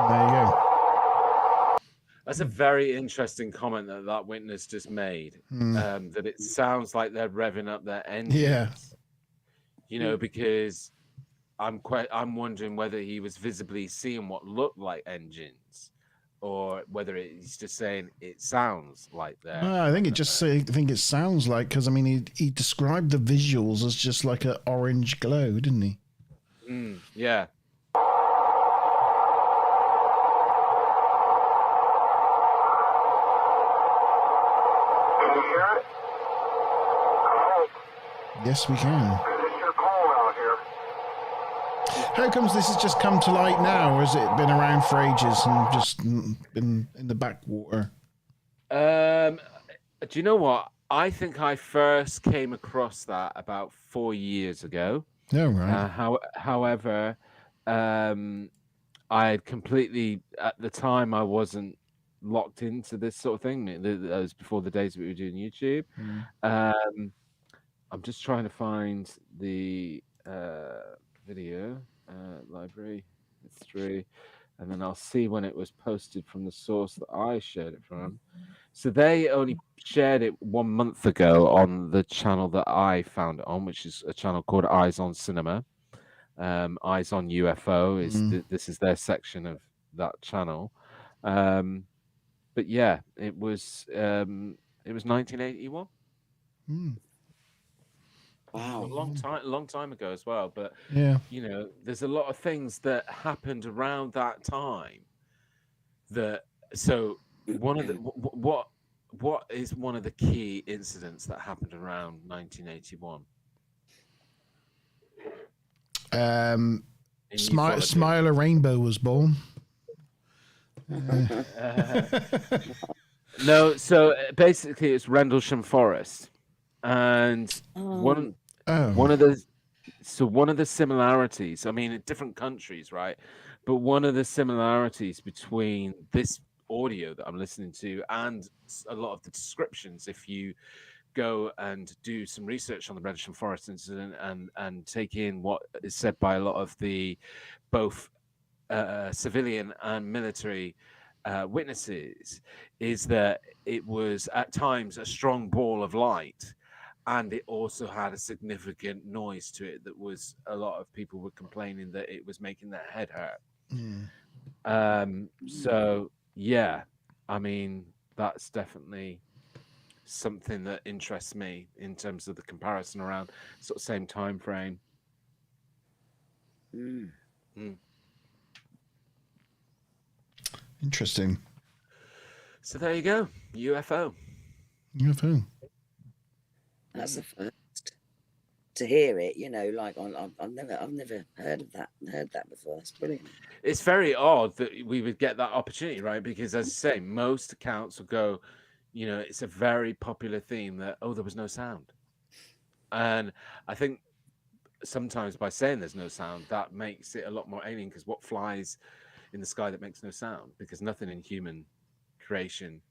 There you go. That's a very interesting comment that witness just made. That it sounds like they're revving up their engines. Yeah. You know, because I'm wondering whether he was visibly seeing what looked like engines, or whether he's just saying it sounds like that. I think it sounds like, because I mean he described the visuals as just like an orange glow, didn't he? Yeah. Can you hear it? I hope. Yes, we can. It's sure cold out here. How comes this has just come to light now, or has it been around for ages and just been in the backwater? Do you know what? I think I first came across that about 4 years ago. No, right. However, I had completely, at the time, I wasn't locked into this sort of thing. That was before the days we were doing YouTube. I'm just trying to find the video library history, and then I'll see when it was posted from the source that I shared it from. So they only shared it 1 month ago on the channel that I found it on, which is a channel called Eyes on Cinema. Eyes on UFO is this is their section of that channel. but yeah, it was 1981. Hmm. Wow. A long time ago as well. But Yeah. you know, there's a lot of things that happened around that time. That so one of the what is one of the key incidents that happened around 1981 Um, in ufology? Smile a Rainbow was born. No, so basically it's Rendlesham Forest, and one Oh. one of the one of the similarities, I mean, in different countries, right? But one of the similarities between this audio that I'm listening to and a lot of the descriptions, if you go and do some research on the Rendlesham Forest incident and take in what is said by a lot of the both civilian and military witnesses, is that it was at times a strong ball of light, and it also had a significant noise to it that was a lot of people were complaining that it was making their head hurt. So yeah, I mean, that's definitely something that interests me in terms of the comparison around sort of same time frame. Interesting. So there you go, UFO. UFO. That's the first to hear it. You know, like I've never heard of that. Heard that before. That's brilliant. It's very odd that we would get that opportunity, right? Because as I say, most accounts will go, you know, it's a very popular theme that, oh, there was no sound. And I think sometimes by saying there's no sound, that makes it a lot more alien, because what flies in the sky that makes no sound? Because nothing in human creation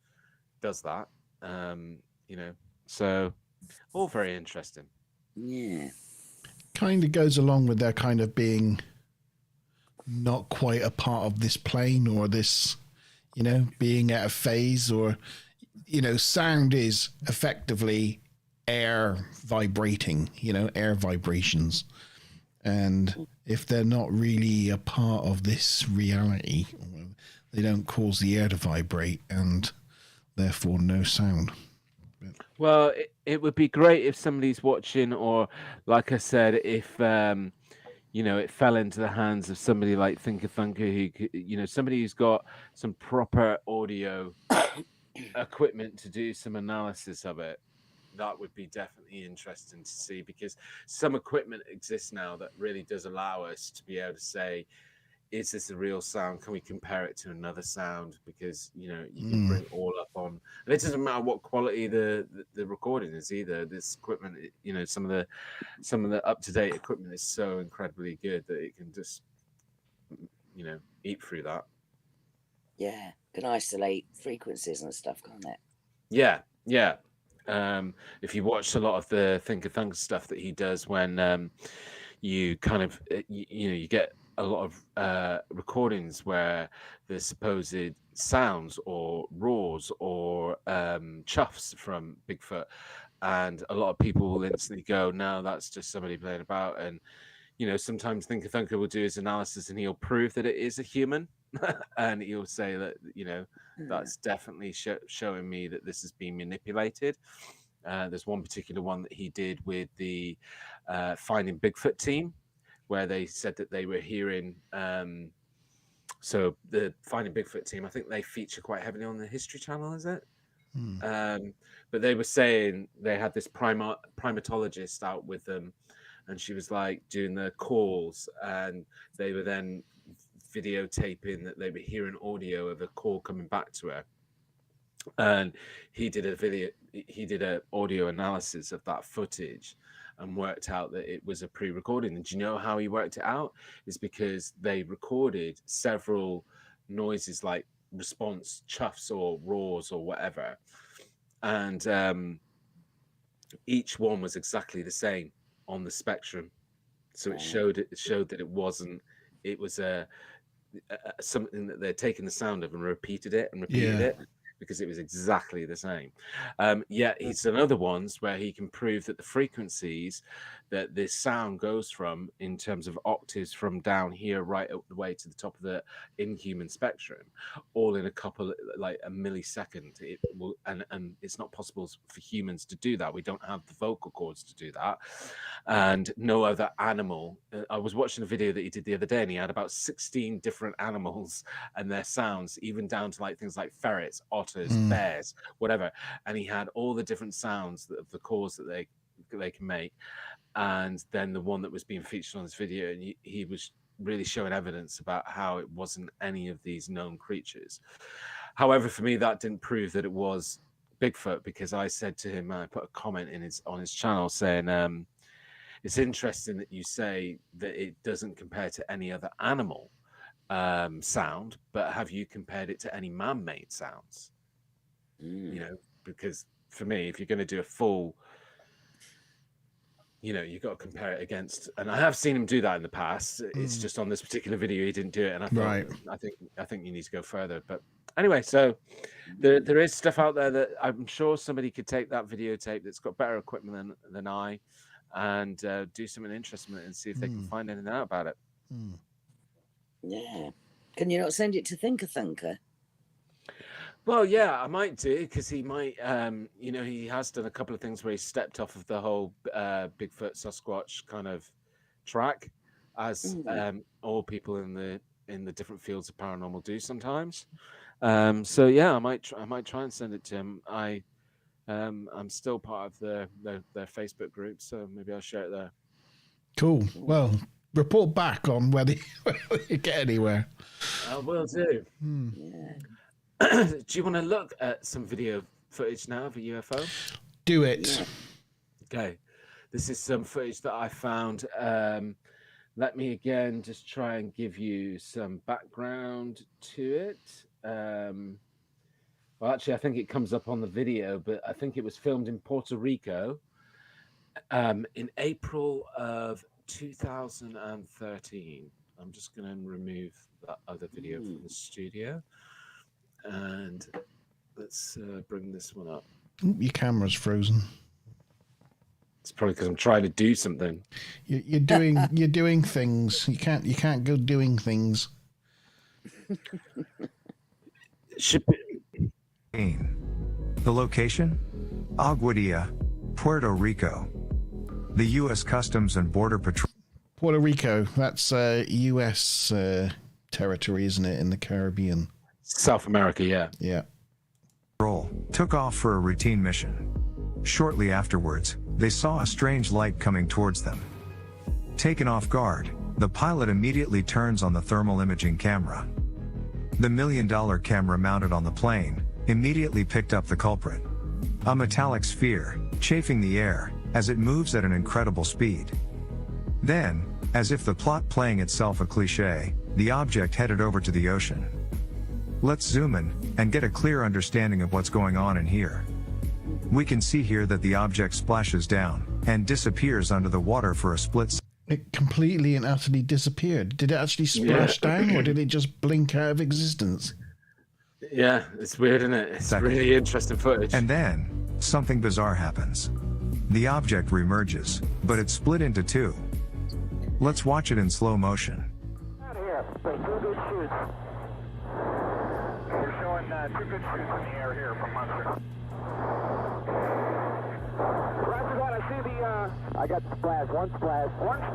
does that. You know, so all very interesting. Yeah. Kind of goes along with their kind of being not quite a part of this plane, or this, you know, being at a phase, or, you know, sound is effectively air vibrating, you know, air vibrations. And if they're not really a part of this reality, they don't cause the air to vibrate, and therefore no sound. Well, it would be great if somebody's watching, or like I said, if you know, it fell into the hands of somebody like Thinker Thunker, who, you know, somebody who's got some proper audio equipment to do some analysis of it. That would be definitely interesting to see, because some equipment exists now that really does allow us to be able to say, is this a real sound? Can we compare it to another sound? Because, you know, you can bring all up on, and it doesn't matter what quality the recording is either. This equipment, you know, some of the up to date equipment is so incredibly good that it can just, you know, eat through that. Yeah. Can isolate frequencies and stuff, can't it? Yeah, yeah. If you watch a lot of the Thinker Thunk stuff that he does, when you kind of you know, you get a lot of recordings where there's supposed sounds or roars or chuffs from Bigfoot, and a lot of people will instantly go, no, that's just somebody playing about. And you know, sometimes Thinker Thunker will do his analysis and he'll prove that it is a human, and he'll say that, you know, that's definitely showing me that this is being manipulated. There's one particular one that he did with the Finding Bigfoot team, where they said that they were hearing. So the Finding Bigfoot team, I think they feature quite heavily on the History Channel, is it? But they were saying they had this primatologist out with them, and she was like doing the calls, and they were then videotaping that they were hearing audio of a call coming back to her, and he did a audio analysis of that footage and worked out that it was a pre-recording. And do you know how he worked it out? Is because they recorded several noises like response chuffs or roars or whatever, and each one was exactly the same on the spectrum. So it showed that it was something that they'd taken the sound of and repeated it. because it was exactly the same. Yet he's done other ones where he can prove that the frequencies that this sound goes from in terms of octaves from down here right up the way to the top of the inhuman spectrum, all in a couple, like a millisecond. It will, and it's not possible for humans to do that. We don't have the vocal cords to do that, and no other animal. I was watching a video that he did the other day, and he had about 16 different animals and their sounds, even down to like things like ferrets, otters, bears, whatever. And he had all the different sounds of the calls that they can make. And then the one that was being featured on this video, and he was really showing evidence about how it wasn't any of these known creatures. However, for me, that didn't prove that it was Bigfoot, because I said to him, I put a comment on his channel saying, it's interesting that you say that it doesn't compare to any other animal sound, but have you compared it to any man-made sounds? You know, because for me, if you're going to do a full, you know, you've got to compare it against, and I have seen him do that in the past. It's just on this particular video he didn't do it, and I thought, I think you need to go further. But anyway, so there is stuff out there that I'm sure somebody could take that videotape that's got better equipment than I, and do something interesting with it and see if they can find anything out about it. Yeah. Can you not send it to Thinker? Well, yeah, I might do, because he might, you know, he has done a couple of things where he stepped off of the whole Bigfoot Sasquatch kind of track, as all people in the different fields of paranormal do sometimes. So yeah, I might try and send it to him. I'm still part of their Facebook group, so maybe I'll share it there. Cool. Well, report back on whether you get anywhere. I will do. Yeah. Do you want to look at some video footage now of a UFO? Do it. Yeah. Okay. This is some footage that I found. Let me again just try and give you some background to it. Well, actually, I think it comes up on the video, but I think it was filmed in Puerto Rico in April of 2013. I'm just going to remove that other video from the studio. And let's bring this one up. Ooh, your camera's frozen. It's probably because I'm trying to do something. You're doing things. You can't go doing things. Should be. The location? Aguadilla, Puerto Rico. The U.S. Customs and Border Patrol. Puerto Rico. That's U.S. territory, isn't it, in the Caribbean? South America, yeah. Yeah. Took off for a routine mission. Shortly afterwards, they saw a strange light coming towards them. Taken off guard, the pilot immediately turns on the thermal imaging camera. The $1 million camera mounted on the plane immediately picked up the culprit. A metallic sphere, chafing the air, as it moves at an incredible speed. Then, as if the plot playing itself a cliché, the object headed over to the ocean. Let's zoom in and get a clear understanding of what's going on in here. We can see here that the object splashes down and disappears under the water for a split second. It completely and utterly disappeared. Did it actually splash down, or did it just blink out of existence? Yeah, it's weird, isn't it? It's really interesting footage. And then, something bizarre happens. The object reemerges, but it's split into two. Let's watch it in slow motion. Out here, so 2 good shoots. We're showing 2 good shoots in the air here from Monte. Roger that, I see the, I got the splash, one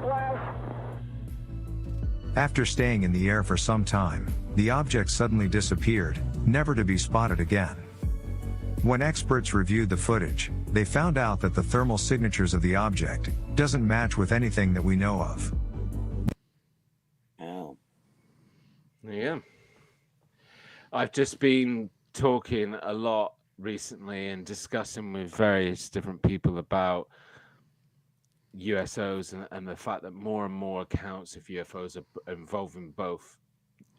splash. After staying in the air for some time, the object suddenly disappeared, never to be spotted again. When experts reviewed the footage, they found out that the thermal signatures of the object doesn't match with anything that we know of. Oh. Yeah. I've just been talking a lot recently and discussing with various different people about USOs and the fact that more and more accounts of UFOs are involving both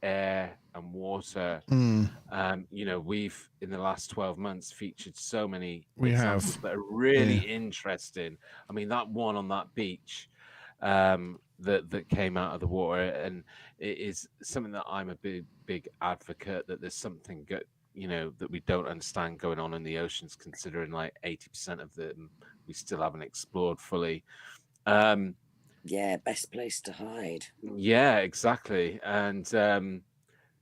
air and water. You know, we've in the last 12 months featured so many examples that are really interesting. I mean, that one on that beach that came out of the water, and it is something that I'm a big advocate that there's something that we don't understand going on in the oceans, considering like 80% of them we still haven't explored fully. Yeah, best place to hide. Yeah, exactly. And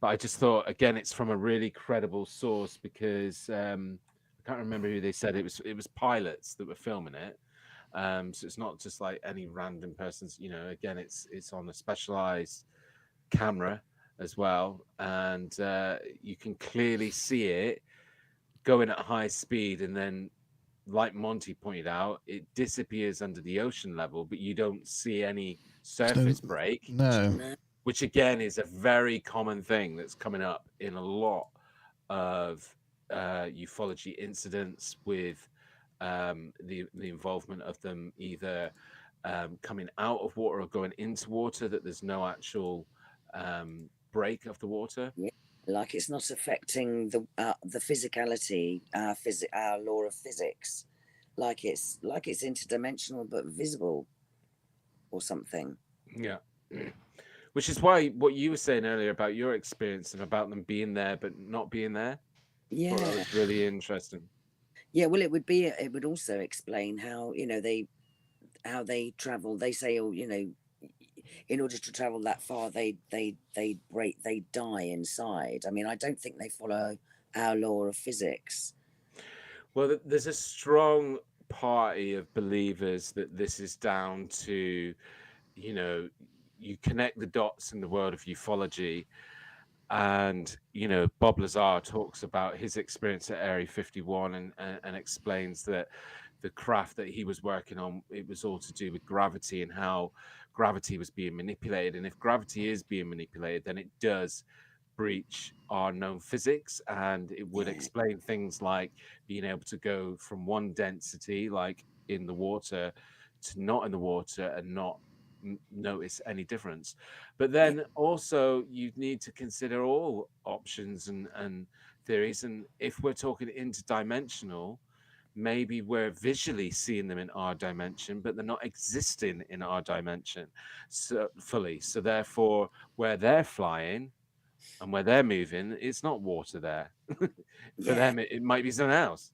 but I just thought, again, it's from a really credible source, because I can't remember who they said it was pilots that were filming it. So it's not just like any random person's, again, it's on a specialized camera as well, and you can clearly see it going at high speed, and then, like Monte pointed out, it disappears under the ocean level, but you don't see any surface break. No. Which again is a very common thing that's coming up in a lot of ufology incidents, with the involvement of them either coming out of water or going into water, that there's no actual break of the water. Yeah, like it's not affecting the physicality, our law of physics, like it's interdimensional but visible or something. Yeah. Which is why what you were saying earlier about your experience and about them being there but not being there. Yeah, that was really interesting. Yeah, well, it would also explain how they travel. They say, in order to travel that far, they die inside. I mean, I don't think they follow our law of physics. Well, there's a strong party of believers that this is down to, you connect the dots in the world of ufology. And, Bob Lazar talks about his experience at Area 51 and explains that the craft that he was working on, it was all to do with gravity and how gravity was being manipulated. And if gravity is being manipulated, then it does breach our known physics, and it would explain things like being able to go from one density, like in the water, to not in the water and not notice any difference. But then also you need to consider all options and theories, and if we're talking interdimensional, maybe we're visually seeing them in our dimension, but they're not existing in our dimension so fully. So therefore, where they're flying and where they're moving, it's not water there. For them, it might be something else.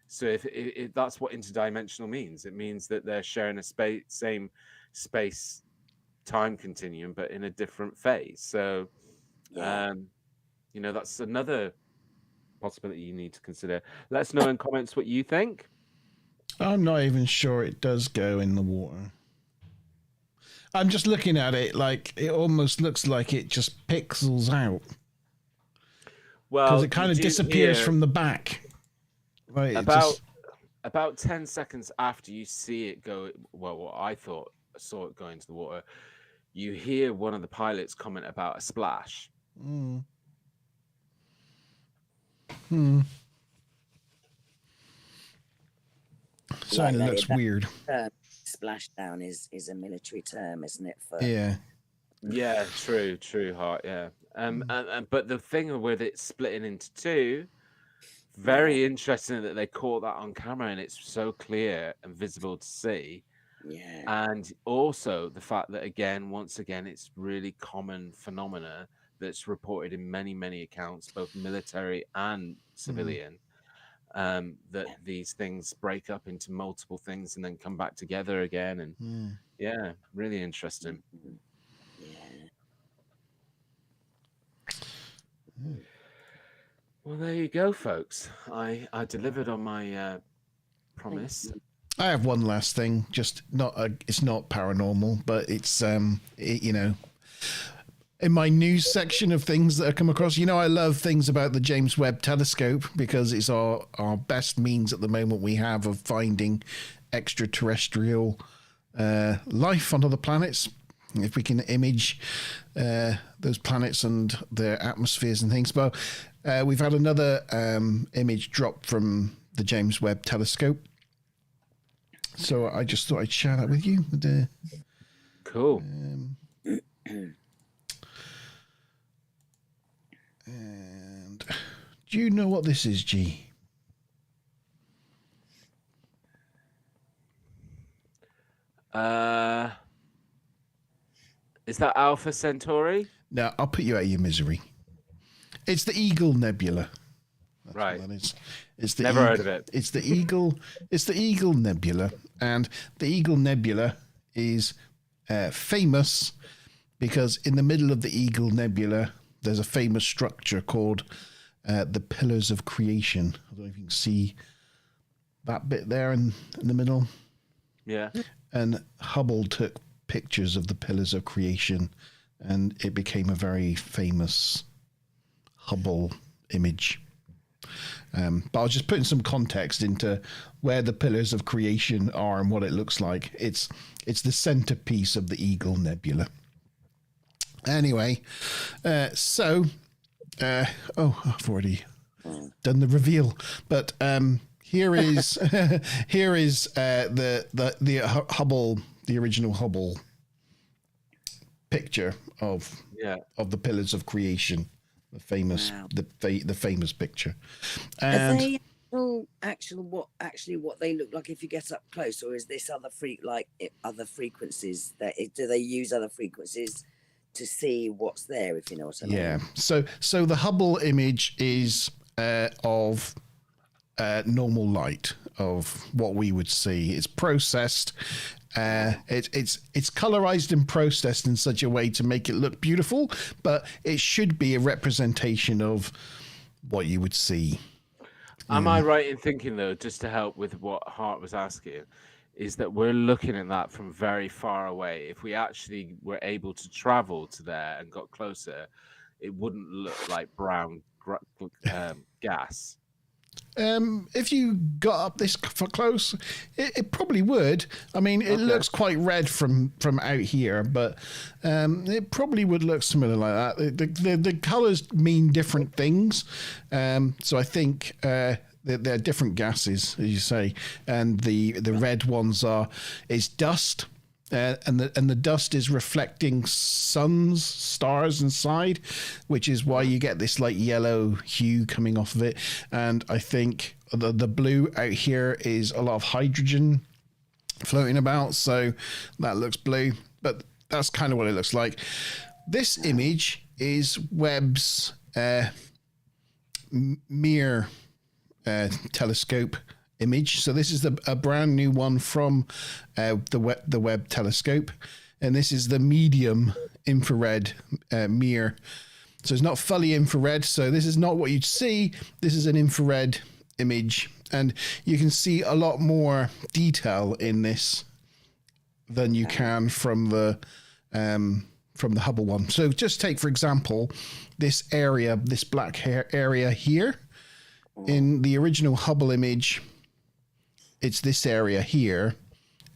So if that's what interdimensional means, it means that they're sharing a same space time continuum, but in a different phase. So, that's another possibility you need to consider. Let us know in comments what you think. I'm not even sure it does go in the water. I'm just looking at it, like it almost looks like it just pixels out. Well, because it kind of disappears from the back. Right. About 10 seconds after you see it go, well, what I saw it go into the water, you hear one of the pilots comment about a splash. So it looks weird. Splashdown is a military term, isn't it? Yeah, true, Hart. Yeah, but the thing with it splitting into two, very interesting that they caught that on camera and it's so clear and visible to see. Yeah, and also the fact that once again, it's really common phenomena that's reported in many accounts, both military and civilian. That these things break up into multiple things and then come back together again, and really interesting. Well, there you go, folks. I delivered on my promise. I have one last thing. Just it's not paranormal, but it's in my news section of things that I come across. I love things about the James Webb Telescope because it's our best means at the moment we have of finding extraterrestrial life on other planets. If we can image those planets and their atmospheres and things. But we've had another image drop from the James Webb Telescope. So I just thought I'd share that with you. Cool. And do you know what this is, G? Is that Alpha Centauri? No, I'll put you out of your misery. It's the Eagle Nebula. That's Right. what that is. It's the Never heard of it. It's the Eagle. It's the Eagle Nebula, and the Eagle Nebula is famous because in the middle of the Eagle Nebula, there's a famous structure called the Pillars of Creation. I don't know if you can see that bit there in the middle. Yeah. And Hubble took pictures of the Pillars of Creation, and it became a very famous Hubble image. But I was just putting some context into where the Pillars of Creation are and what it looks like. It's the centerpiece of the Eagle Nebula. Anyway, I've already done the reveal, but here is here is the Hubble, the original Hubble picture of the Pillars of Creation. The famous, the famous picture. And are they what they look like if you get up close, or is this other other frequencies? Do they use other frequencies to see what's there? If you know what I mean. Yeah. So the Hubble image is of normal light, of what we would see. It's processed. It's colorized and processed in such a way to make it look beautiful, but it should be a representation of what you would see. Am I right in thinking, though, just to help with what Hart was asking, is that we're looking at that from very far away? If we actually were able to travel to there and got closer, it wouldn't look like brown gas. If you got up this close, it probably would. I mean, it looks quite red from out here, but it probably would look similar like that. The colors mean different things, so I think they're different gases, as you say, and the red ones is dust. And the dust is reflecting stars inside, which is why you get this like yellow hue coming off of it. And I think the blue out here is a lot of hydrogen floating about, so that looks blue. But that's kind of what it looks like. This image is Webb's Mir telescope image. So this is a brand new one from the Webb telescope, and this is the medium infrared Mir. So it's not fully infrared, so this is not what you'd see. This is an infrared image, and you can see a lot more detail in this than you can from the Hubble one. So just take, for example, this area, this black hair area here. In the original Hubble image, it's this area here,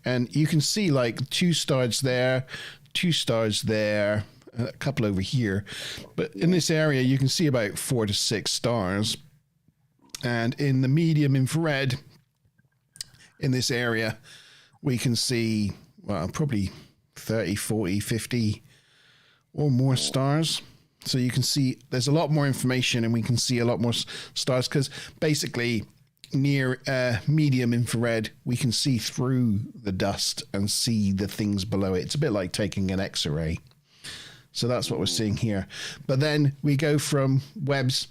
and you can see like 2 stars there, 2 stars there, a couple over here. But in this area, you can see about 4 to 6 stars. And in the medium infrared, in this area, we can see, well, probably 30, 40, 50 or more stars. So you can see there's a lot more information, and we can see a lot more stars because basically near medium infrared, we can see through the dust and see the things below it. It's a bit like taking an X-ray. So that's what we're seeing here. But then we go from Webb's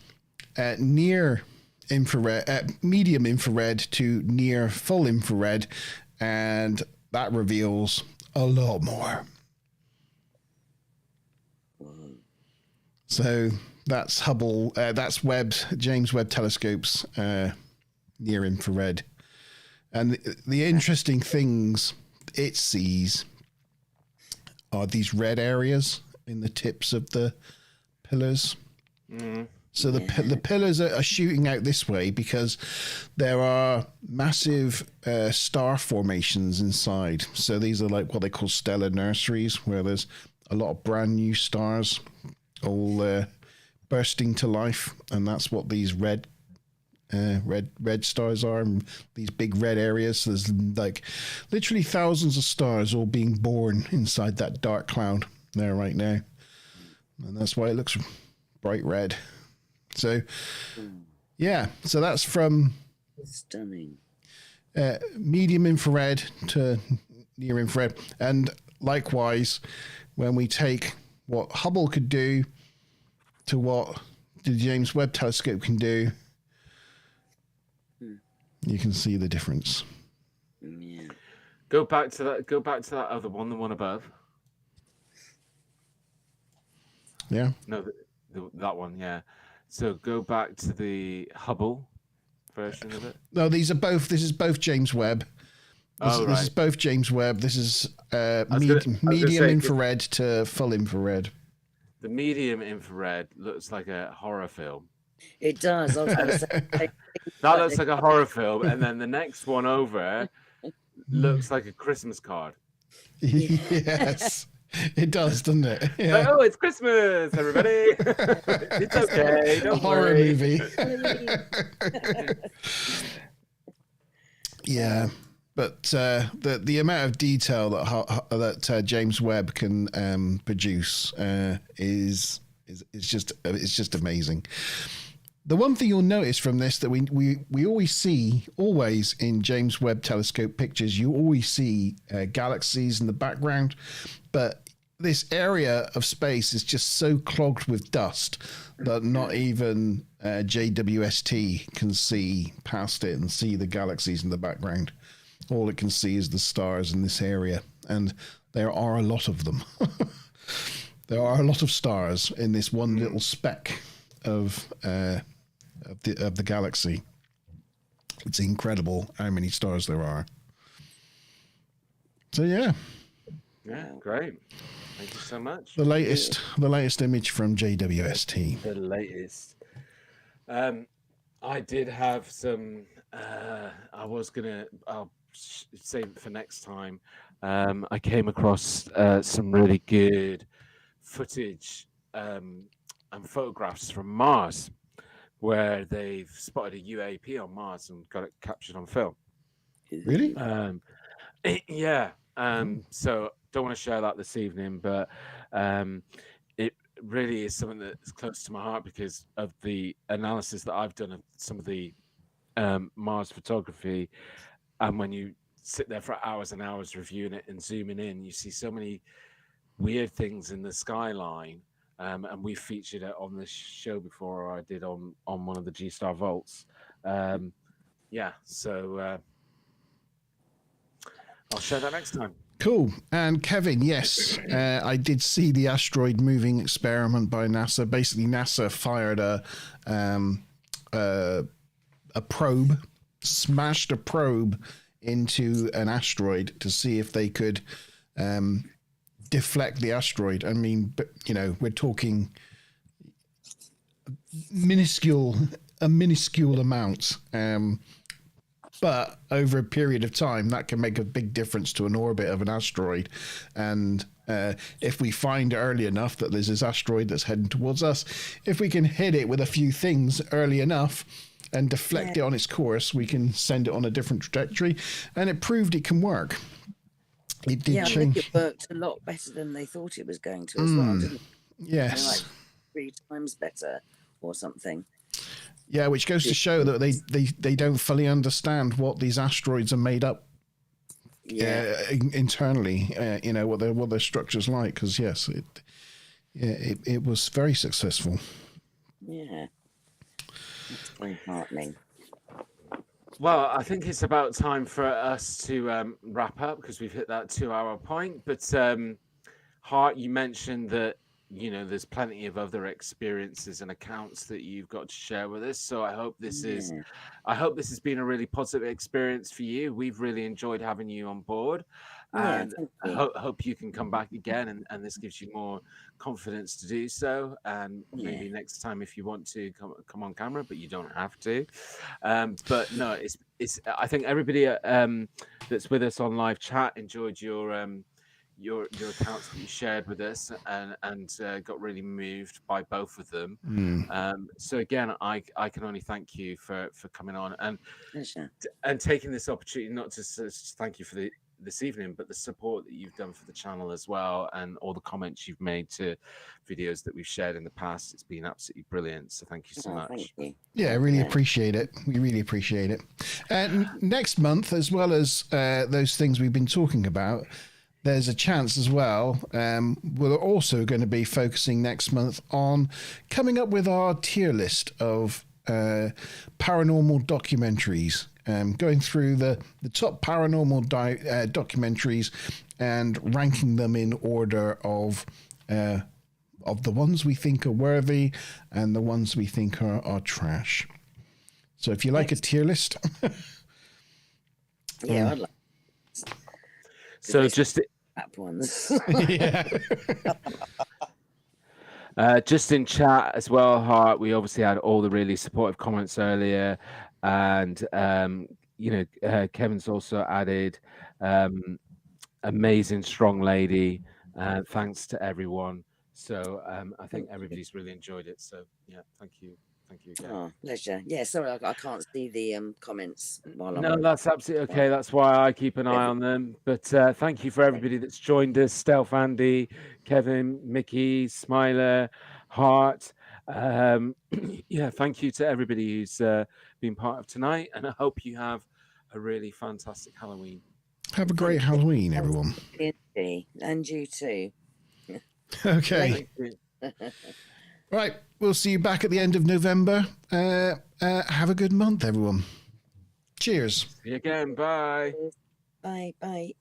near infrared, medium infrared to near full infrared, and that reveals a lot more. So that's Hubble, that's James Webb Telescope's near infrared, and the interesting things it sees are these red areas in the tips of the pillars. So the pillars are shooting out this way because there are massive star formations inside. So these are like what they call stellar nurseries, where there's a lot of brand new stars all bursting to life, and that's what these red stars are, and these big red areas. So there's like literally thousands of stars all being born inside that dark cloud there right now, and that's why it looks bright red. So yeah, so that's from stunning medium infrared to near infrared. And likewise, when we take what Hubble could do to what the James Webb Telescope can do, you can see the difference. Yeah. Go back to that other one, the one above. Yeah. No, that one. Yeah. So go back to the Hubble version of it. No, these are both. This is both James Webb. This is both James Webb. This is medium infrared to full infrared. The medium infrared looks like a horror film. It does. I was going to say, that looks like a horror film, and then the next one over looks like a Christmas card. Yes, it does, doesn't it? Yeah. Like, oh, it's Christmas, everybody! It's okay. Don't a horror worry. movie. Yeah. But the amount of detail that James Webb can produce is just amazing. The one thing you'll notice from this that we always see in James Webb Telescope pictures, you always see galaxies in the background, but this area of space is just so clogged with dust that not even JWST can see past it and see the galaxies in the background. All it can see is the stars in this area, and there are a lot of them. There are a lot of stars in this one little speck of the galaxy. It's incredible how many stars there are. So yeah, great. Thank you so much. The latest image from JWST. The latest. I did have some. I'll save it for next time. I came across some really good footage and photographs from Mars, where they've spotted a UAP on Mars and got it captured on film. Really? Yeah. So don't want to share that this evening, but it really is something that's close to my heart because of the analysis that I've done of some of the Mars photography. And when you sit there for hours and hours reviewing it and zooming in, you see so many weird things in the skyline. And we featured it on this show before, or I did on one of the G-Star Vaults. So I'll share that next time. Cool. And Kevin, yes, I did see the asteroid moving experiment by NASA. Basically, NASA fired a probe, smashed a probe into an asteroid to see if they could deflect the asteroid. I mean, we're talking a minuscule amount. But over a period of time, that can make a big difference to an orbit of an asteroid. And if we find early enough that there's this asteroid that's heading towards us, if we can hit it with a few things early enough and deflect it on its course, we can send it on a different trajectory. And it proved it can work. It did change. I think it worked a lot better than they thought it was going to as well, didn't it? Yes. Like 3 times better or something. Yeah, which goes to show that they don't fully understand what these asteroids are made up internally. What their structure's like. Because yes, it was very successful. Yeah, it's very heartening. Well, I think it's about time for us to wrap up because we've hit that 2-hour point. But Hart, you mentioned that there's plenty of other experiences and accounts that you've got to share with us. So I hope this has been a really positive experience for you. We've really enjoyed having you on board, and I hope you can come back again, and this gives you more confidence to do so. And maybe next time, if you want to come on camera, but you don't have to. But no, it's. I think everybody that's with us on live chat enjoyed your accounts that you shared with us and got really moved by both of them. So again, I can only thank you for coming on and taking this opportunity, not just to thank you for this evening, but the support that you've done for the channel as well, and all the comments you've made to videos that we've shared in the past. It's been absolutely brilliant. So thank you so much. Thank you. Yeah, I really appreciate it. We really appreciate it. And next month, as well as those things we've been talking about, there's a chance as well. We're also going to be focusing next month on coming up with our tier list of paranormal documentaries. Going through the top paranormal documentaries and ranking them in order of the ones we think are worthy and the ones we think are trash. So if you like a tier list, yeah, I'd like. So just App ones. yeah. Just in chat as well, Hart, we obviously had all the really supportive comments earlier, and Kevin's also added amazing, strong lady. Thanks to everyone. So I think everybody's really enjoyed it. So yeah, thank you again. Oh, pleasure. Yeah, sorry, I can't see the comments while I'm. No, that's absolutely okay. That's why I keep an eye on them. But thank you for everybody that's joined us: Stealth Andy, Kevin, Mickey, Smiler, Hart. Yeah, thank you to everybody who's been part of tonight, and I hope you have a really fantastic Halloween. Have a great Halloween, everyone. And you too. Okay. Right, we'll see you back at the end of November. Have a good month, everyone. Cheers. See you again. Bye. Bye.